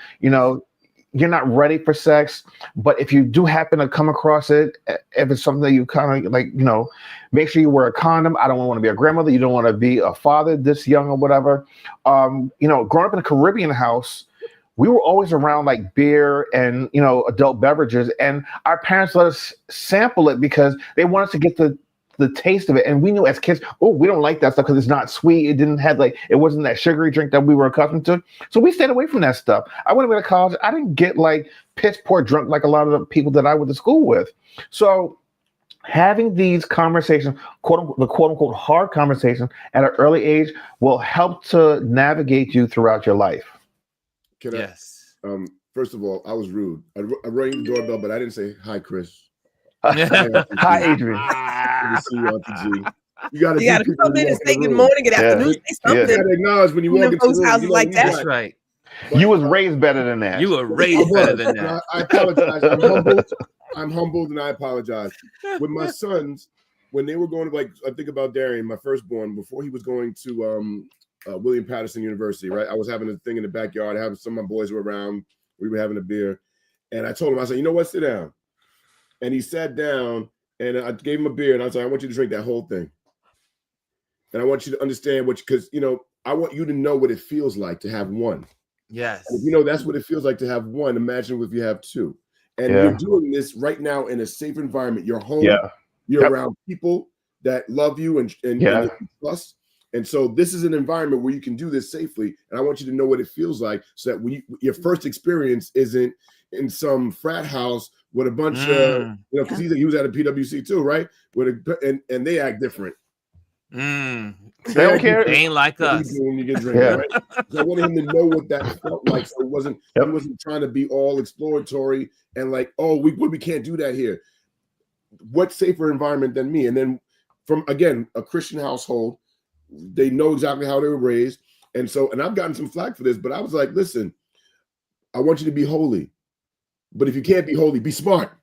you're not ready for sex, but if you do happen to come across it, if it's something that you kind of like, make sure you wear a condom. I don't want to be a grandmother. You don't want to be a father this young or whatever. Growing up in a Caribbean house, we were always around like beer and, adult beverages. And our parents let us sample it because they want us to get the taste of it. And we knew as kids, we don't like that stuff because it's not sweet. It didn't have it wasn't that sugary drink that we were accustomed to. So we stayed away from that stuff. I went away to college. I didn't get piss poor drunk like a lot of the people that I went to school with. So having these conversations, the quote unquote hard conversation at an early age will help to navigate you throughout your life. Yes. First of all, I was rude. I rang the doorbell, but I didn't say hi, Chris. Hi, Adrian. Good to see you, Auntie G. You gotta come in and say good morning, good afternoon, say something. You gotta acknowledge when you walk into those houses like that. That's right. You was raised better than that. You were raised better than that. I apologize. I'm humbled and I apologize. With my sons, when they were going to I think about Darian, my firstborn, before he was going to William Patterson University, right? I was having a thing in the backyard. I had some of my boys were around. We were having a beer. And I told him, I said, you know what, sit down. And he sat down and I gave him a beer and I was like, I want you to drink that whole thing. And I want you to understand because, I want you to know what it feels like to have one. Yes. And if that's what it feels like to have one. Imagine if you have two. And you're doing this right now in a safe environment. You're home. Yeah. You're around people that love you and you trust. And so this is an environment where you can do this safely. And I want you to know what it feels like so that your first experience isn't in some frat house with a bunch of, because he was at a PWC too, right? And they act different. They don't care. They ain't like us. When you get drinking, right? So I wanted him to know what that felt like. So he wasn't trying to be all exploratory and like, we can't do that here. What safer environment than me? And then from, again, a Christian household, they know exactly how they were raised. And I've gotten some flack for this, but I was like, listen, I want you to be holy. But if you can't be holy, be smart.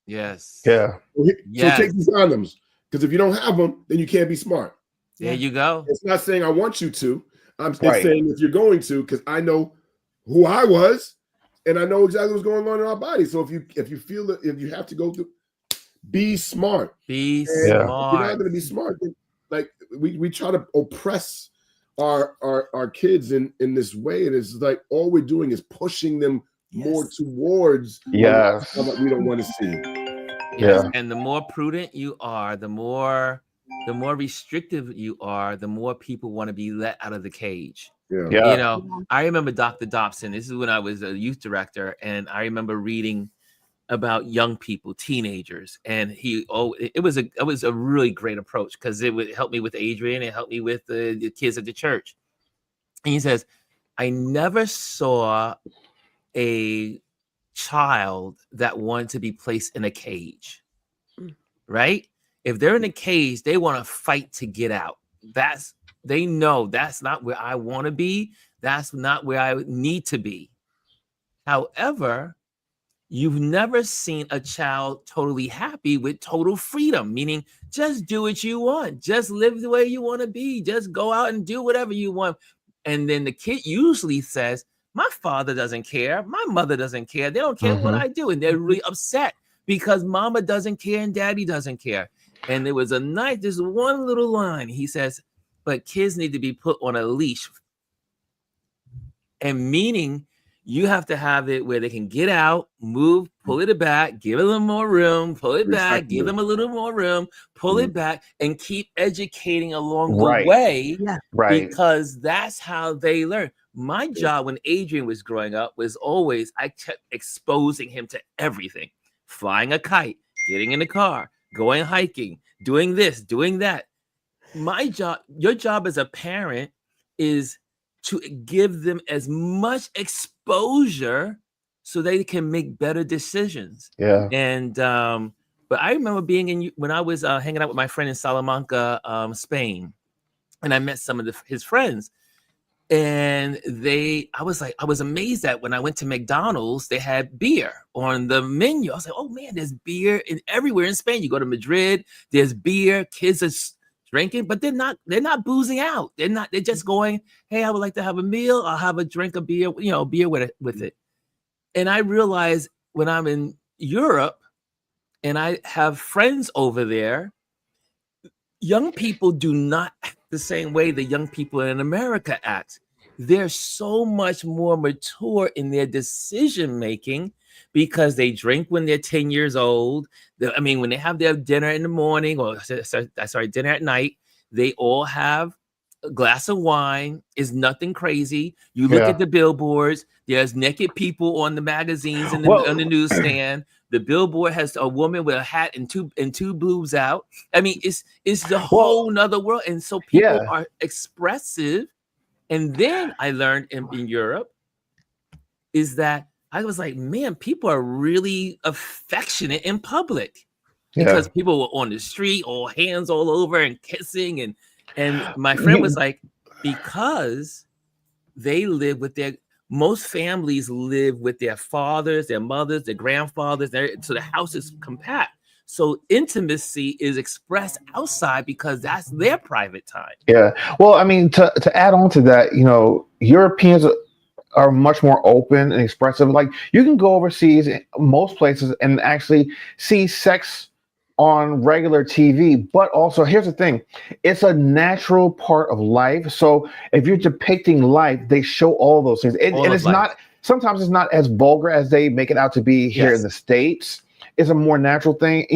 Yes. Yeah. So take these condoms, because if you don't have them, then you can't be smart. There you go. It's not saying I want you to. It's saying if you're going to, because I know who I was, and I know exactly what's going on in our body. So if you feel that if you have to go through, be smart. Be smart. If you're not going to be smart, then, like we try to oppress our kids in this way, and it's like all we're doing is pushing them more towards what we don't want to see. Yes. And the more prudent you are, the more restrictive you are, the more people want to be let out of the cage. You know, I remember Dr. Dobson. This is when I was a youth director, and I remember reading about young people, teenagers, and it was a really great approach, because it would help me with Adrian, it helped me with the kids at the church. And he says, I never saw a child that wanted to be placed in a cage. Right? If they're in a cage, they want to fight to get out. They know that's not where I want to be. That's not where I need to be. However, you've never seen a child totally happy with total freedom, meaning just do what you want. Just live the way you want to be. Just go out and do whatever you want. And then the kid usually says, my father doesn't care. My mother doesn't care. They don't care what I do. And they're really upset because mama doesn't care and daddy doesn't care. And there was a night, there's one little line. He says, but kids need to be put on a leash. And meaning you have to have it where they can get out, move, pull it back, give it a little more room, pull it back, give them a little more room, pull it back, and keep educating along the way. Because that's how they learn. My job when Adrian was growing up was always, I kept exposing him to everything. Flying a kite, getting in the car, going hiking, doing this, doing that. My job, your job as a parent is to give them as much exposure so they can make better decisions. And but I remember being when I was hanging out with my friend in Salamanca, Spain, and I met some of his friends. And I was amazed that when I went to McDonald's, they had beer on the menu. I was like, oh man, there's beer everywhere in Spain. You go to Madrid, there's beer, kids are drinking, but they're not boozing out. They're just going, hey, I would like to have a meal. I'll have a drink of beer, beer with it. And I realized when I'm in Europe and I have friends over there, young people do not act the same way the young people in America act. They're so much more mature in their decision making because they drink when they're 10 years old. When they have their dinner in the morning, dinner at night, they all have a glass of wine. Is nothing crazy. You look at the billboards, there's naked people on the magazines and on the newsstand. The billboard has a woman with a hat and two boobs out. It's the whole nother world. And so people are expressive. And then I learned in Europe is that I was like, man, people are really affectionate in public because people were on the street, all hands all over and kissing. And my friend was like, because they live with most families live with their fathers, their mothers, their grandfathers. So the house is compact. So intimacy is expressed outside because that's their private time. Yeah. Well, to add on to that, Europeans are much more open and expressive. Like you can go overseas, most places, and actually see sex on regular TV. But also, here's the thing: it's a natural part of life. So if you're depicting life, they show all those things, and it's not. Sometimes it's not as vulgar as they make it out to be here in the States. It's a more natural thing.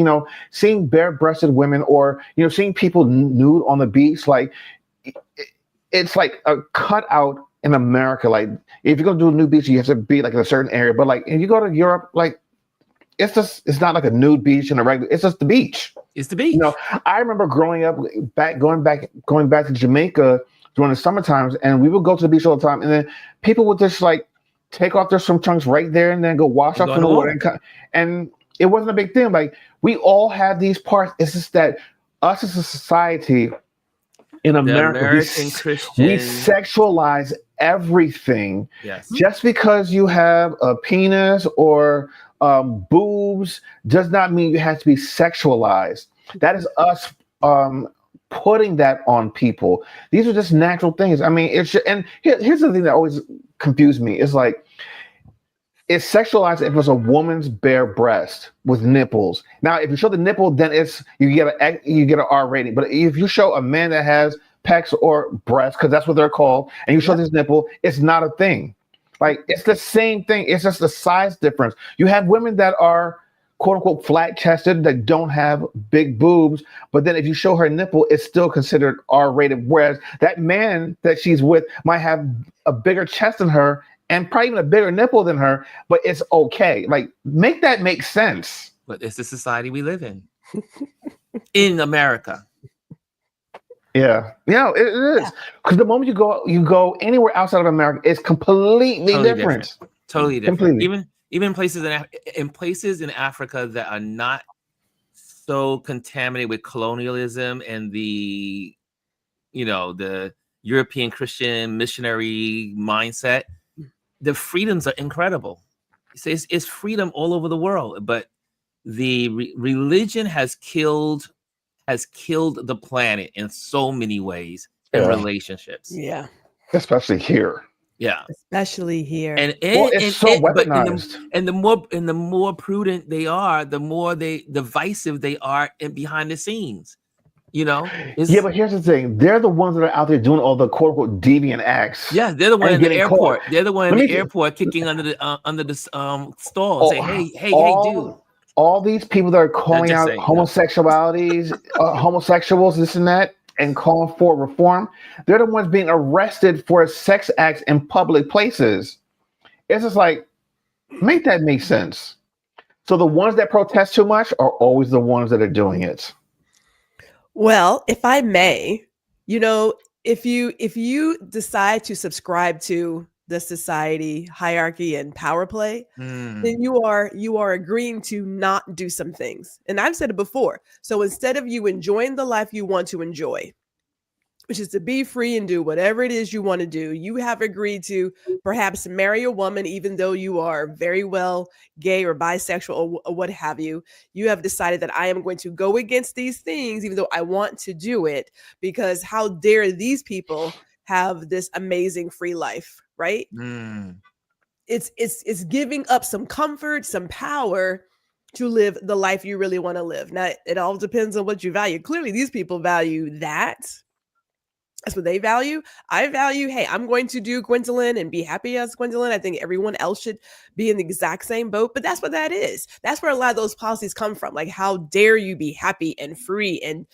Seeing bare-breasted women, or seeing people nude on the beach, like it's like a cutout. In America, like if you're gonna do a nude beach, you have to be like in a certain area. But like if you go to Europe, like it's not like a nude beach and a regular. It's just the beach. It's the beach. I remember growing up, going back to Jamaica during the summer times, and we would go to the beach all the time, and then people would just like take off their swim trunks right there and then go wash up in the water, and it wasn't a big thing. Like we all have these parts. It's just that us as a society in America, we sexualize everything. Yes. Just because you have a penis or boobs does not mean you have to be sexualized. That is us putting that on people. These are just natural things. I mean, here's the thing that always confused me. It's like, it's sexualized if it's a woman's bare breast with nipples. Now, if you show the nipple, then you get an R rating. But if you show a man that has pecs or breasts, because that's what they're called, and you show this nipple, it's not a thing. Like, it's the same thing. It's just the size difference. You have women that are quote unquote flat chested that don't have big boobs, but then if you show her nipple, it's still considered R rated. Whereas that man that she's with might have a bigger chest than her and probably even a bigger nipple than her, but it's okay. Like, make that make sense. But it's the society we live in America. Yeah, it is. Because the moment you go anywhere outside of America, it's completely different. Totally different. Completely. Even places in Africa that are not so contaminated with colonialism and the European Christian missionary mindset, the freedoms are incredible. It's freedom all over the world, but the religion has killed the planet in so many ways in relationships. Yeah, especially here. Yeah, especially here. And it's so weaponized. And the more prudent they are, the more divisive they are behind the scenes. But here's the thing: they're the ones that are out there doing all the quote unquote deviant acts. Yeah, they're the one in the airport. Caught. They're the one in the airport kicking under the stall and saying, "Hey, dude." All these people that are calling out homosexuals, this and that, and calling for reform, they're the ones being arrested for sex acts in public places. It's just like, make that make sense. So the ones that protest too much are always the ones that are doing it. Well, if I may, if you decide to subscribe to the society hierarchy and power play, then you are agreeing to not do some things. And I've said it before. So instead of you enjoying the life you want to enjoy, which is to be free and do whatever it is you want to do, you have agreed to perhaps marry a woman, even though you are very well gay or bisexual or what have you. You have decided that I am going to go against these things, even though I want to do it, because how dare these people have this amazing free life, right? It's giving up some comfort, some power to live the life you really want to live. Now, it all depends on what you value. Clearly, these people value that. That's what they value. I value, hey, I'm going to do Gwendolyn and be happy as Gwendolyn. I think everyone else should be in the exact same boat, but that's what that is. That's where a lot of those policies come from. Like, how dare you be happy and free and,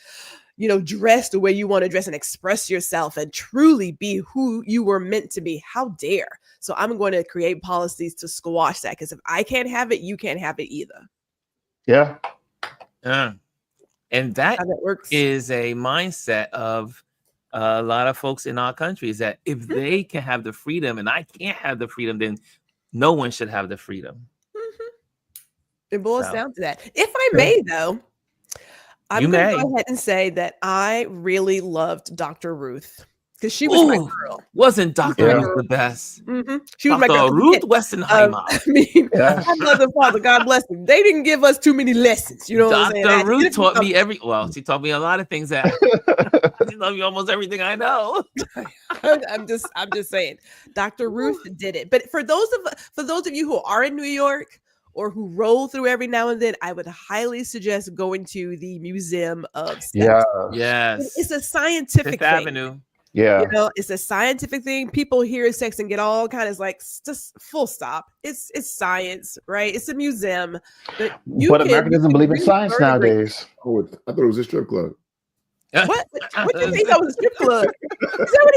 dress the way you want to dress and express yourself and truly be who you were meant to be. How dare. So I'm going to create policies to squash that, because if I can't have it, you can't have it either. Yeah. And that is a mindset of a lot of folks in our country, is that if they can have the freedom and I can't have the freedom, then no one should have the freedom. It boils down to that. If I may, though, I'm going to go ahead and say that I really loved Dr. Ruth, because she was my girl. Wasn't Dr. Ruth the best? She was my girl. Ruth Westenheimer. I love the Father. God bless them. They didn't give us too many lessons. You know what I'm saying? Dr. Ruth taught me she taught me a lot of things that she taught me almost everything I know. I'm just saying, Dr. Ruth did it. But for those of you who are in New York or who roll through every now and then, I would highly suggest going to the Museum of Sex. Yes. It's a scientific Fifth Avenue. Yeah. It's a scientific thing. People hear sex and get all kind of like just full stop. It's science, right? It's a museum. But America doesn't believe in science nowadays. Oh, I thought it was a strip club. What do you think that was a strip club? Is that what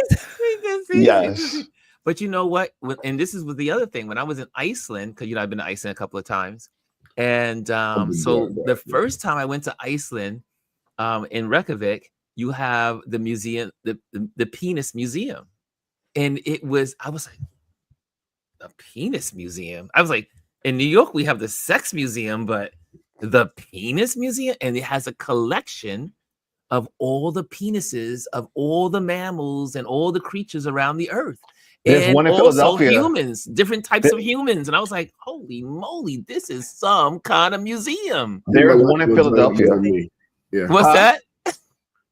he's Yes. But you know what? And this is with the other thing. When I was in Iceland, because I've been to Iceland a couple of times, and so the first time I went to Iceland, in Reykjavik, you have the museum, the penis museum, and I was like, the penis museum. I was like, in New York we have the sex museum, but the penis museum, and it has a collection of all the penises of all the mammals and all the creatures around the earth. There's and one in also Philadelphia. humans, different types of humans. And I was like, holy moly, this is some kind of museum. There's one in Philadelphia. Yeah. What's that?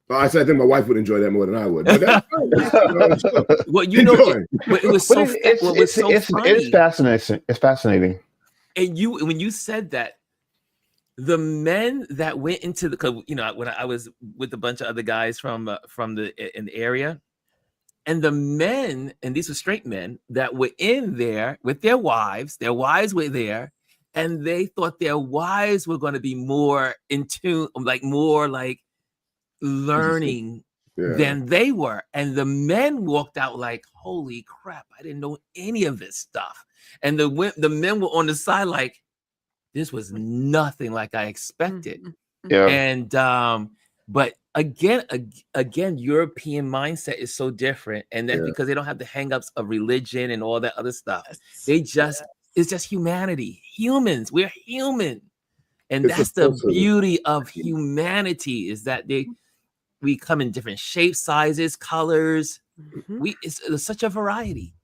Well, I said I think my wife would enjoy that more than I would. But that's well, you know, it was so funny. It's fascinating. It's fascinating. And when you said that, the men that went into the, you know, when I was with a bunch of other guys from in the area, and the men, and these were straight men that were in there with their wives were there, and they thought their wives were going to be more in tune, like more like learning than they were. And the men walked out like, holy crap, I didn't know any of this stuff. And the men were on the side like, this was nothing like I expected. Yeah. And but again, European mindset is so different, and that's because they don't have the hangups of religion and all that other stuff. They just it's just humanity. Humans, we're human, and that's the beauty of humanity, is that we come in different shapes, sizes, colors. It's such a variety.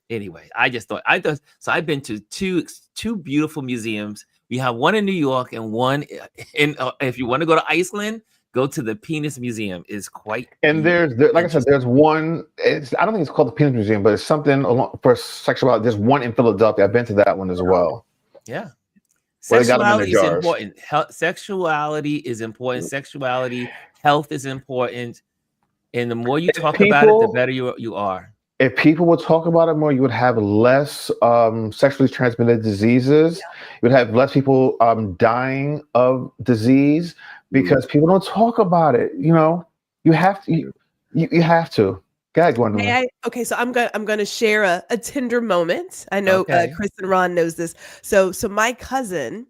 Anyway, I thought so. I've been to two beautiful museums. We have one in New York and one in. If you want to go to Iceland, go to the Penis Museum. Is quite. And there's like I said, there's one. I don't think it's called the Penis Museum, but it's something for sexuality. There's one in Philadelphia. I've been to that one as well. Yeah. Sexuality is important. Sexuality is important. Sexuality, health is important, and the more you talk about it, the better you are. If people would talk about it more, you would have less sexually transmitted diseases. You would have less people dying of disease because people don't talk about it. You know, you have to. You have to. Go ahead, Gwendolyn. Okay, so I'm gonna share a tender moment. I know Chris and Ron knows this. So my cousin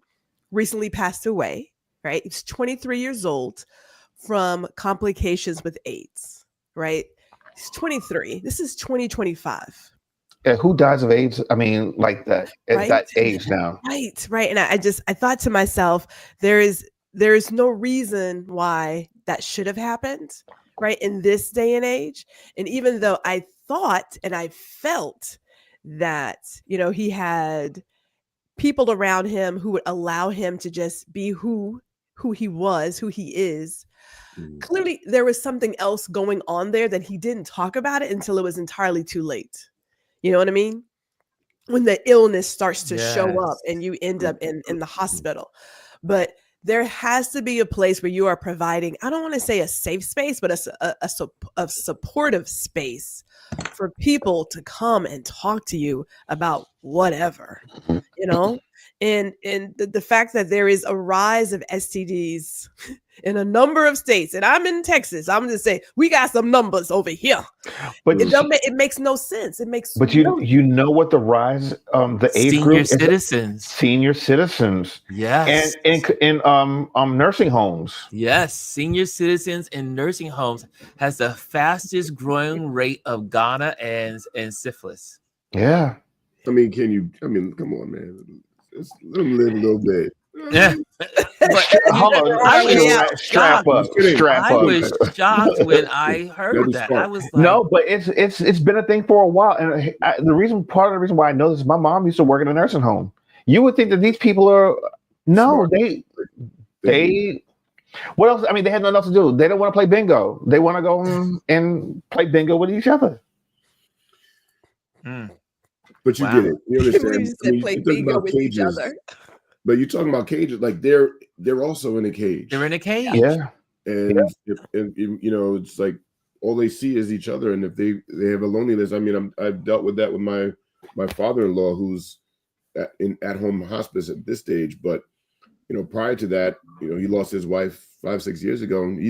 recently passed away. Right, he's 23 years old from complications with AIDS. Right. He's 23. This is 2025. Yeah, who dies of AIDS? I mean, like that at that age now. Right. And I thought to myself, there is no reason why that should have happened, right, in this day and age. And even though I thought and I felt that, you know, he had people around him who would allow him to just be who he was, who he is. Clearly, there was something else going on there that he didn't talk about it until it was entirely too late. You know what I mean? When the illness starts to show up and you end up in the hospital. But there has to be a place where you are providing, I don't want to say a safe space, but a supportive space for people to come and talk to you about whatever, you know? And the fact that there is a rise of STDs in a number of states, and I'm in Texas, I'm just saying we got some numbers over here, but it makes no sense. It makes. But you know what the rise, the age group, senior citizens, yes, and in nursing homes, yes, senior citizens in nursing homes has the fastest growing rate of gonorrhea and syphilis. Yeah, I mean, come on, man. Just let them live a little bit. Yeah. I was shocked when I heard that. I was like, no, but it's been a thing for a while, and part of the reason why I know this is my mom used to work in a nursing home. You would think that these people are they what else? I mean, they had nothing else to do. They don't want to play bingo. They want to go and play bingo with each other. But you get it. You understand? Play bingo with each other. But you're talking about cages, like they're also in a cage. They're in a cage. Yeah. And you know, it's like all they see is each other. And if they have a loneliness, I mean, I've dealt with that with my father-in-law, who's at home hospice at this stage. But you know, prior to that, you know, he lost his wife 5-6 years ago, and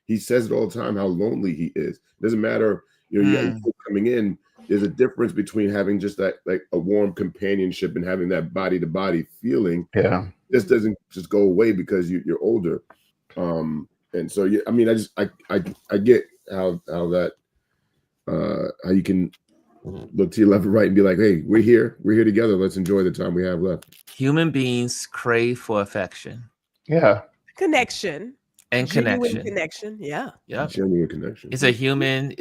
he says it all the time how lonely he is. Doesn't matter, you know, you got people coming in. There's a difference between having just that, like a warm companionship and having that body to body feeling. Yeah. This doesn't just go away because you're older. And so, I mean, I get how that, how you can look to your left and right and be like, hey, we're here together. Let's enjoy the time we have left. Human beings crave for affection. Yeah. Connection. And connection. Yeah. Genuine connection. It's a human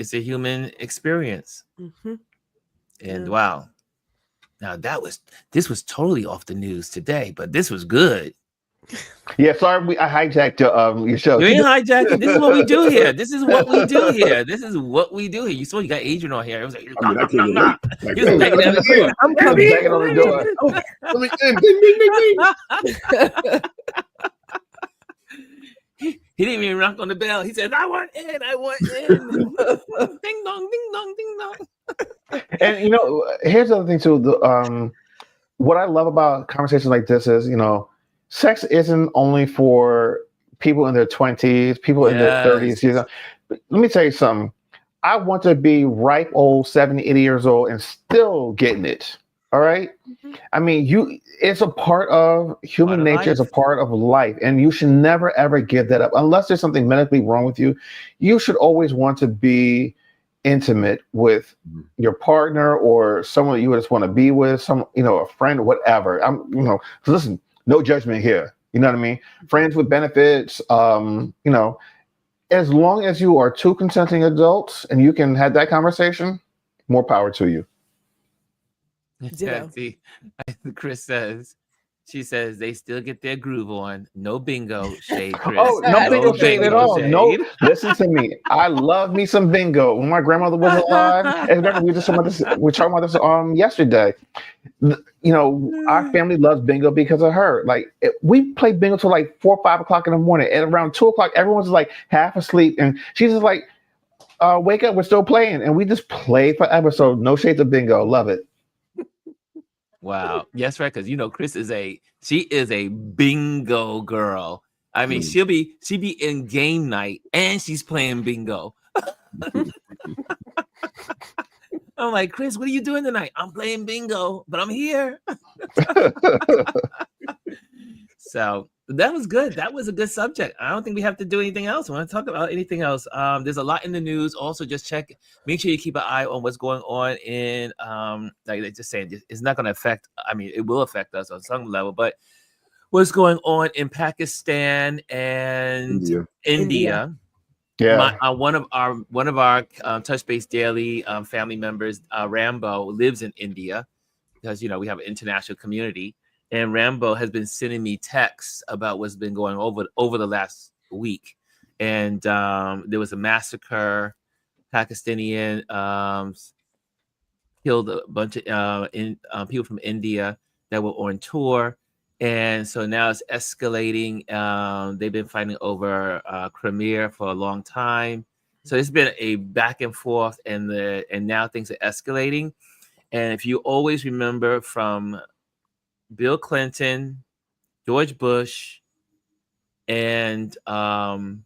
experience. Mm-hmm. And wow. Now this was totally off the news today, but this was good. Yeah, sorry, I hijacked your show. You ain't hijacking. This is what we do here. This is what we do here. This is what we do here. You saw you got Adrian on here. It was like, I mean, I can't knock. wait. He was banging on the door. I'm coming. Banging on the door. Let me in. Ding, ding, ding, ding. He didn't even knock on the bell. He said, I want in. I want in. Ding dong, ding dong, ding dong. And, you know, here's the other thing, too. What I love about conversations like this is, you know, sex isn't only for people in their 20s, people in their 30s. You know? Let me tell you something. I want to be ripe old 70, 80 years old and still getting it. All right. Mm-hmm. I mean, it's a part of human nature. It's a part of life. And you should never, ever give that up. Unless there's something medically wrong with you, you should always want to be intimate with your partner or someone you just want to be with, a friend, whatever. So listen, no judgment here. You know what I mean? Friends with benefits, as long as you are two consenting adults and you can have that conversation, more power to you. Yeah, see, she says they still get their groove on. No bingo shade, Chris. Oh, no bingo shade at all. Shade. No, listen to me. I love me some bingo. When my grandmother was alive, and remember we were talking about this yesterday. Our family loves bingo because of her. Like we play bingo till like 4 or 5 o'clock in the morning, and around 2 o'clock, everyone's like half asleep, and she's just like, "Wake up, we're still playing," and we just play forever. So no shades of bingo. Love it. Wow. Yes, right. Because Chris is a bingo girl. I mean, she'll be in game night and she's playing bingo. I'm like, Chris, what are you doing tonight? I'm playing bingo, but I'm here. So that was good. That was a good subject. I don't think we have to do anything else. I want to talk about anything else. There's a lot in the news. Also, just make sure you keep an eye on what's going on in, like they're just saying, it's not going to affect, it will affect us on some level, but what's going on in Pakistan and India. Yeah. One of our Touch Base Daily family members, Rambo, lives in India because, we have an international community. And Rambo has been sending me texts about what's been going over the last week. And there was a massacre. Pakistani killed a bunch of people from India that were on tour. And so now it's escalating. They've been fighting over Crimea for a long time. So it's been a back and forth, and now things are escalating. And if you always remember from Bill Clinton, George Bush, and Obama,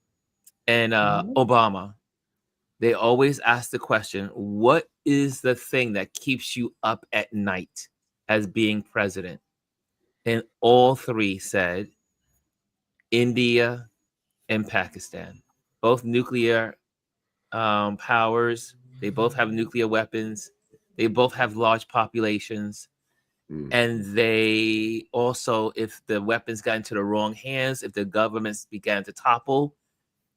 they always ask the question, what is the thing that keeps you up at night as being president? And all three said India and Pakistan, both nuclear powers. They both have nuclear weapons. They both have large populations. And they also, if the weapons got into the wrong hands, if the governments began to topple,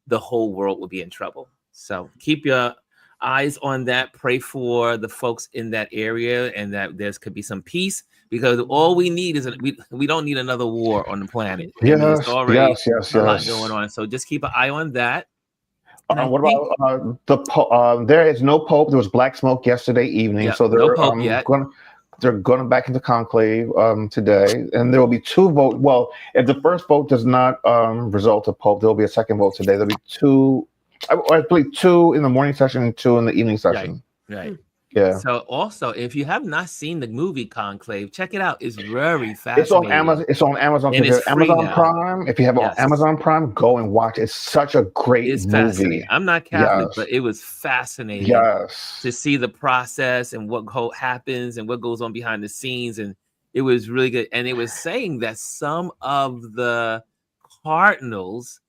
the whole world would be in trouble. So keep your eyes on that. Pray for the folks in that area and that there could be some peace, because all we need is we don't need another war on the planet. Yes, there's already yes. a lot going on. So just keep an eye on that. What about the Pope? There is no Pope. There was black smoke yesterday evening. So they're no Pope yet. They're going back into conclave today, and there will be 2 votes. Well, if the first vote does not result to Pope, there will be a second vote today. There'll be 2, I believe 2 in the morning session and 2 in the evening session. Right. Yeah. So also, if you have not seen the movie Conclave, check it out. It's very fascinating. It's on Amazon. And it's free Amazon now. Prime. If you have Amazon Prime, go and watch. It's such a great movie. I'm not Catholic, but it was fascinating to see the process and what happens and what goes on behind the scenes. And it was really good. And it was saying that some of the cardinals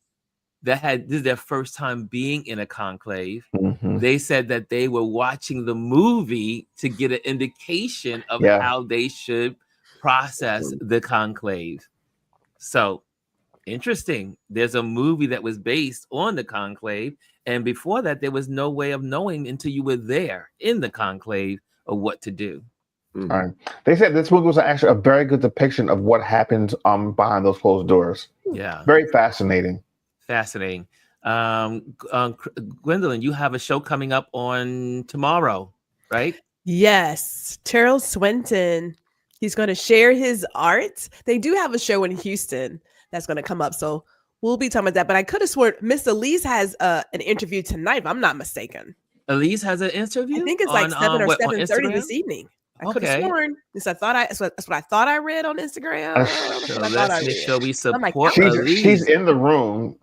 that this is their first time being in a conclave. They said that they were watching the movie to get an indication of how they should process the conclave. So interesting. There's a movie that was based on the conclave, and before that, there was no way of knowing until you were there in the conclave of what to do. All right. They said this movie was actually a very good depiction of what happened behind those closed doors. Yeah. Very fascinating. Fascinating. Gwendolyn, you have a show coming up on tomorrow, right? Yes. Terrell Swinton. He's going to share his art. They do have a show in Houston that's going to come up. So we'll be talking about that. But I could have sworn Miss Elise has an interview tonight, if I'm not mistaken. Elise has an interview? I think it's like 7 or 7:30 this evening. I could have sworn. That's what I thought I read on Instagram. So let's make sure we support Elise. She's in the room.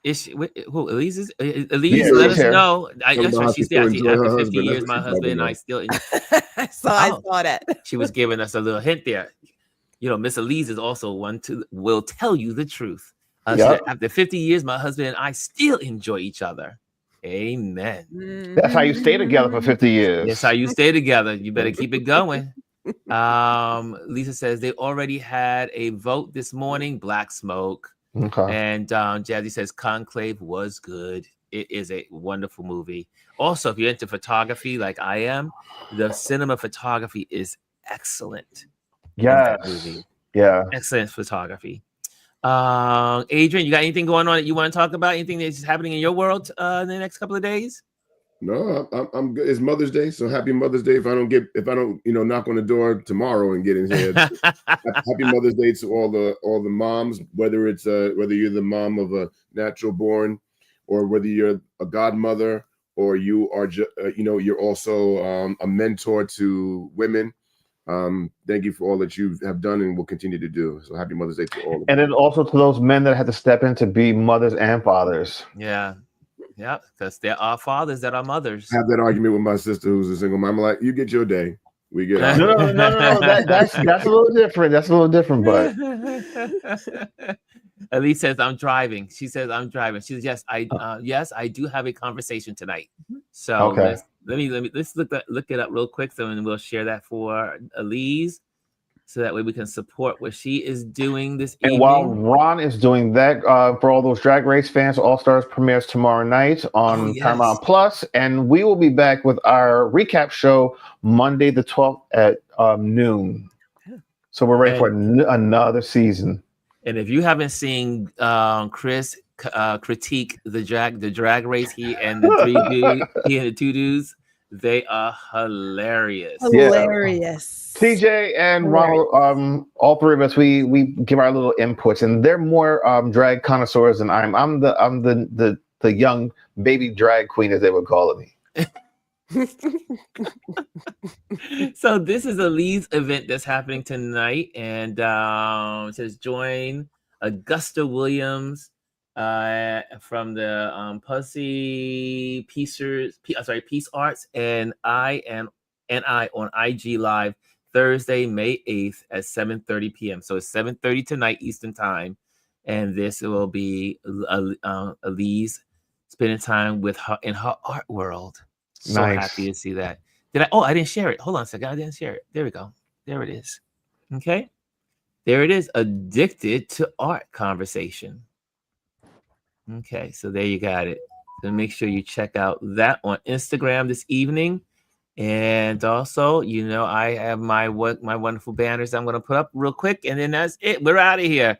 Is she, who Elise is? Elise, let us know. She's there. After 50 years, my husband and I still. I saw that. She was giving us a little hint there. You know, Miss Elise is also one will tell you the truth. After 50 years, my husband and I still enjoy each other. Amen. That's how you stay together for 50 years. That's how you stay together. You better keep it going. Lisa says they already had a vote this morning. Black Smoke. Okay. And Jazzy says Conclave was good. It is a wonderful movie. Also, if you're into photography like I am, the cinema photography is excellent. Yes. Yeah. Excellent photography. Adrian, you got anything going on that you want to talk about? Anything that's happening in your world in the next couple of days? No, I'm good. It's Mother's Day, so happy Mother's Day. If I don't, knock on the door tomorrow and get in here. Happy Mother's Day to all the moms, whether you're the mom of a natural born, or whether you're a godmother, or you are you're also a mentor to women. Thank you for all that you have done and will continue to do. So happy Mother's Day to all of them. And then also to those men that had to step in to be mothers and fathers. Yeah, because there are fathers that are mothers. I have that argument with my sister who's a single mom. I'm like, you get your day. We get ours. No. That's a little different. That's a little different, but Elise says I'm driving. She says I'm driving. She says yes, I do have a conversation tonight. So okay. let's look it up real quick, so and we'll share that for Elise, so that way we can support what she is doing this evening. And while Ron is doing that, for all those Drag Race fans, All Stars premieres tomorrow night on Paramount Plus, and we will be back with our recap show Monday the 12th at noon. So we're ready for another season. And if you haven't seen Chris critique the drag race, he and the two dudes, they are hilarious. Hilarious. TJ and Ronald, all three of us, we give our little inputs, and they're more drag connoisseurs than I am. I'm the young baby drag queen, as they would call me. So this is a Lee's event that's happening tonight, and it says join Augusta Williams from the Peace Arts and I on IG Live Thursday, May 8th at 7:30 p.m. So it's 7:30 tonight Eastern time, and this will be Elise spending time with her in her art world. So happy to see that. I didn't share it. Hold on a second. I didn't share it. There we go. There it is. Okay. There it is. Addicted to Art conversation. Okay. So there you got it. So make sure you check out that on Instagram this evening. And also, I have my wonderful banners I'm going to put up real quick. And then that's it. We're out of here.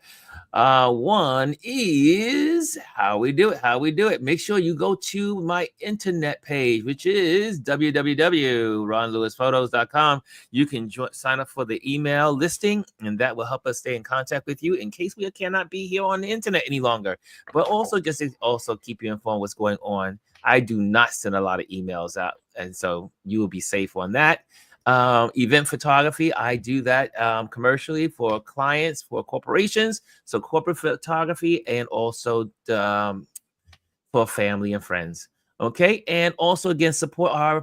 One is how we do it. Make sure you go to my internet page, which is www.ronlewisphotos.com. You can sign up for the email listing, and that will help us stay in contact with you in case we cannot be here on the internet any longer. But also just to keep you informed what's going on. I do not send a lot of emails out, and so you will be safe on that. Event photography, I do that commercially for clients, for corporations, so corporate photography, and also for family and friends. Okay, and also again support our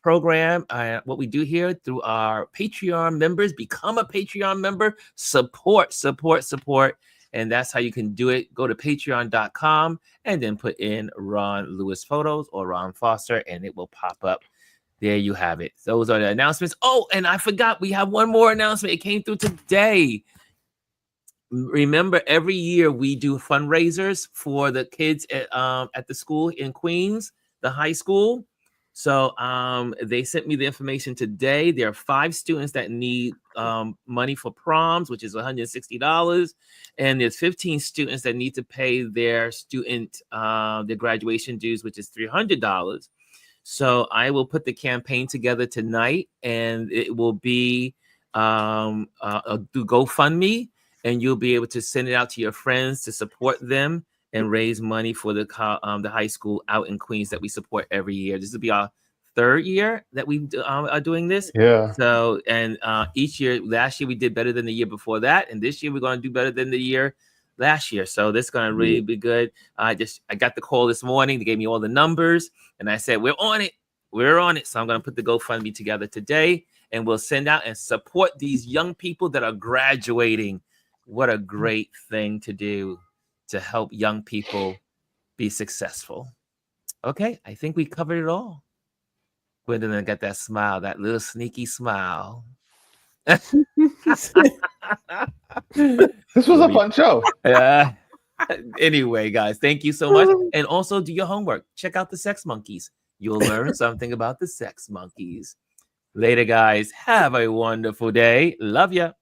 program, what we do here through our Patreon members. Become a Patreon member. Support, and that's how you can do it. Go to patreon.com and then put in Ron Lewis Photos or Ron Foster, and it will pop up. There you have it. Those are the announcements. Oh, and I forgot, we have one more announcement. It came through today. Remember, every year we do fundraisers for the kids at the school in Queens, the high school. So they sent me the information today. There are 5 students that need money for proms, which is $160. And there's 15 students that need to pay their their graduation dues, which is $300. So I will put the campaign together tonight, and it will be do GoFundMe, and you'll be able to send it out to your friends to support them and raise money for the high school out in Queens that we support every year. This will be our 3rd year that we are doing this. Yeah. So, and each year, last year we did better than the year before that, and this year we're going to do better than the year last year. So this is going to really be good. I got the call this morning. They gave me all the numbers, and I said, we're on it. We're on it. So I'm going to put the GoFundMe together today, and we'll send out and support these young people that are graduating. What a great thing to do to help young people be successful. Okay, I think we covered it all. Gwendolyn got that smile, that little sneaky smile. This was a fun show. Anyway, guys, thank you so much. And also do your homework. Check out the Sex Monkeys. You'll learn something about the Sex Monkeys. Later, guys. Have a wonderful day. Love ya.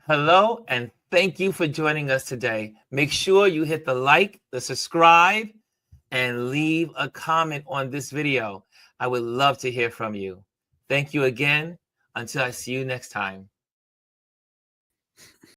Hello, and thank you for joining us today. Make sure you hit the like, the subscribe, and leave a comment on this video. I would love to hear from you. Thank you again. Until I see you next time.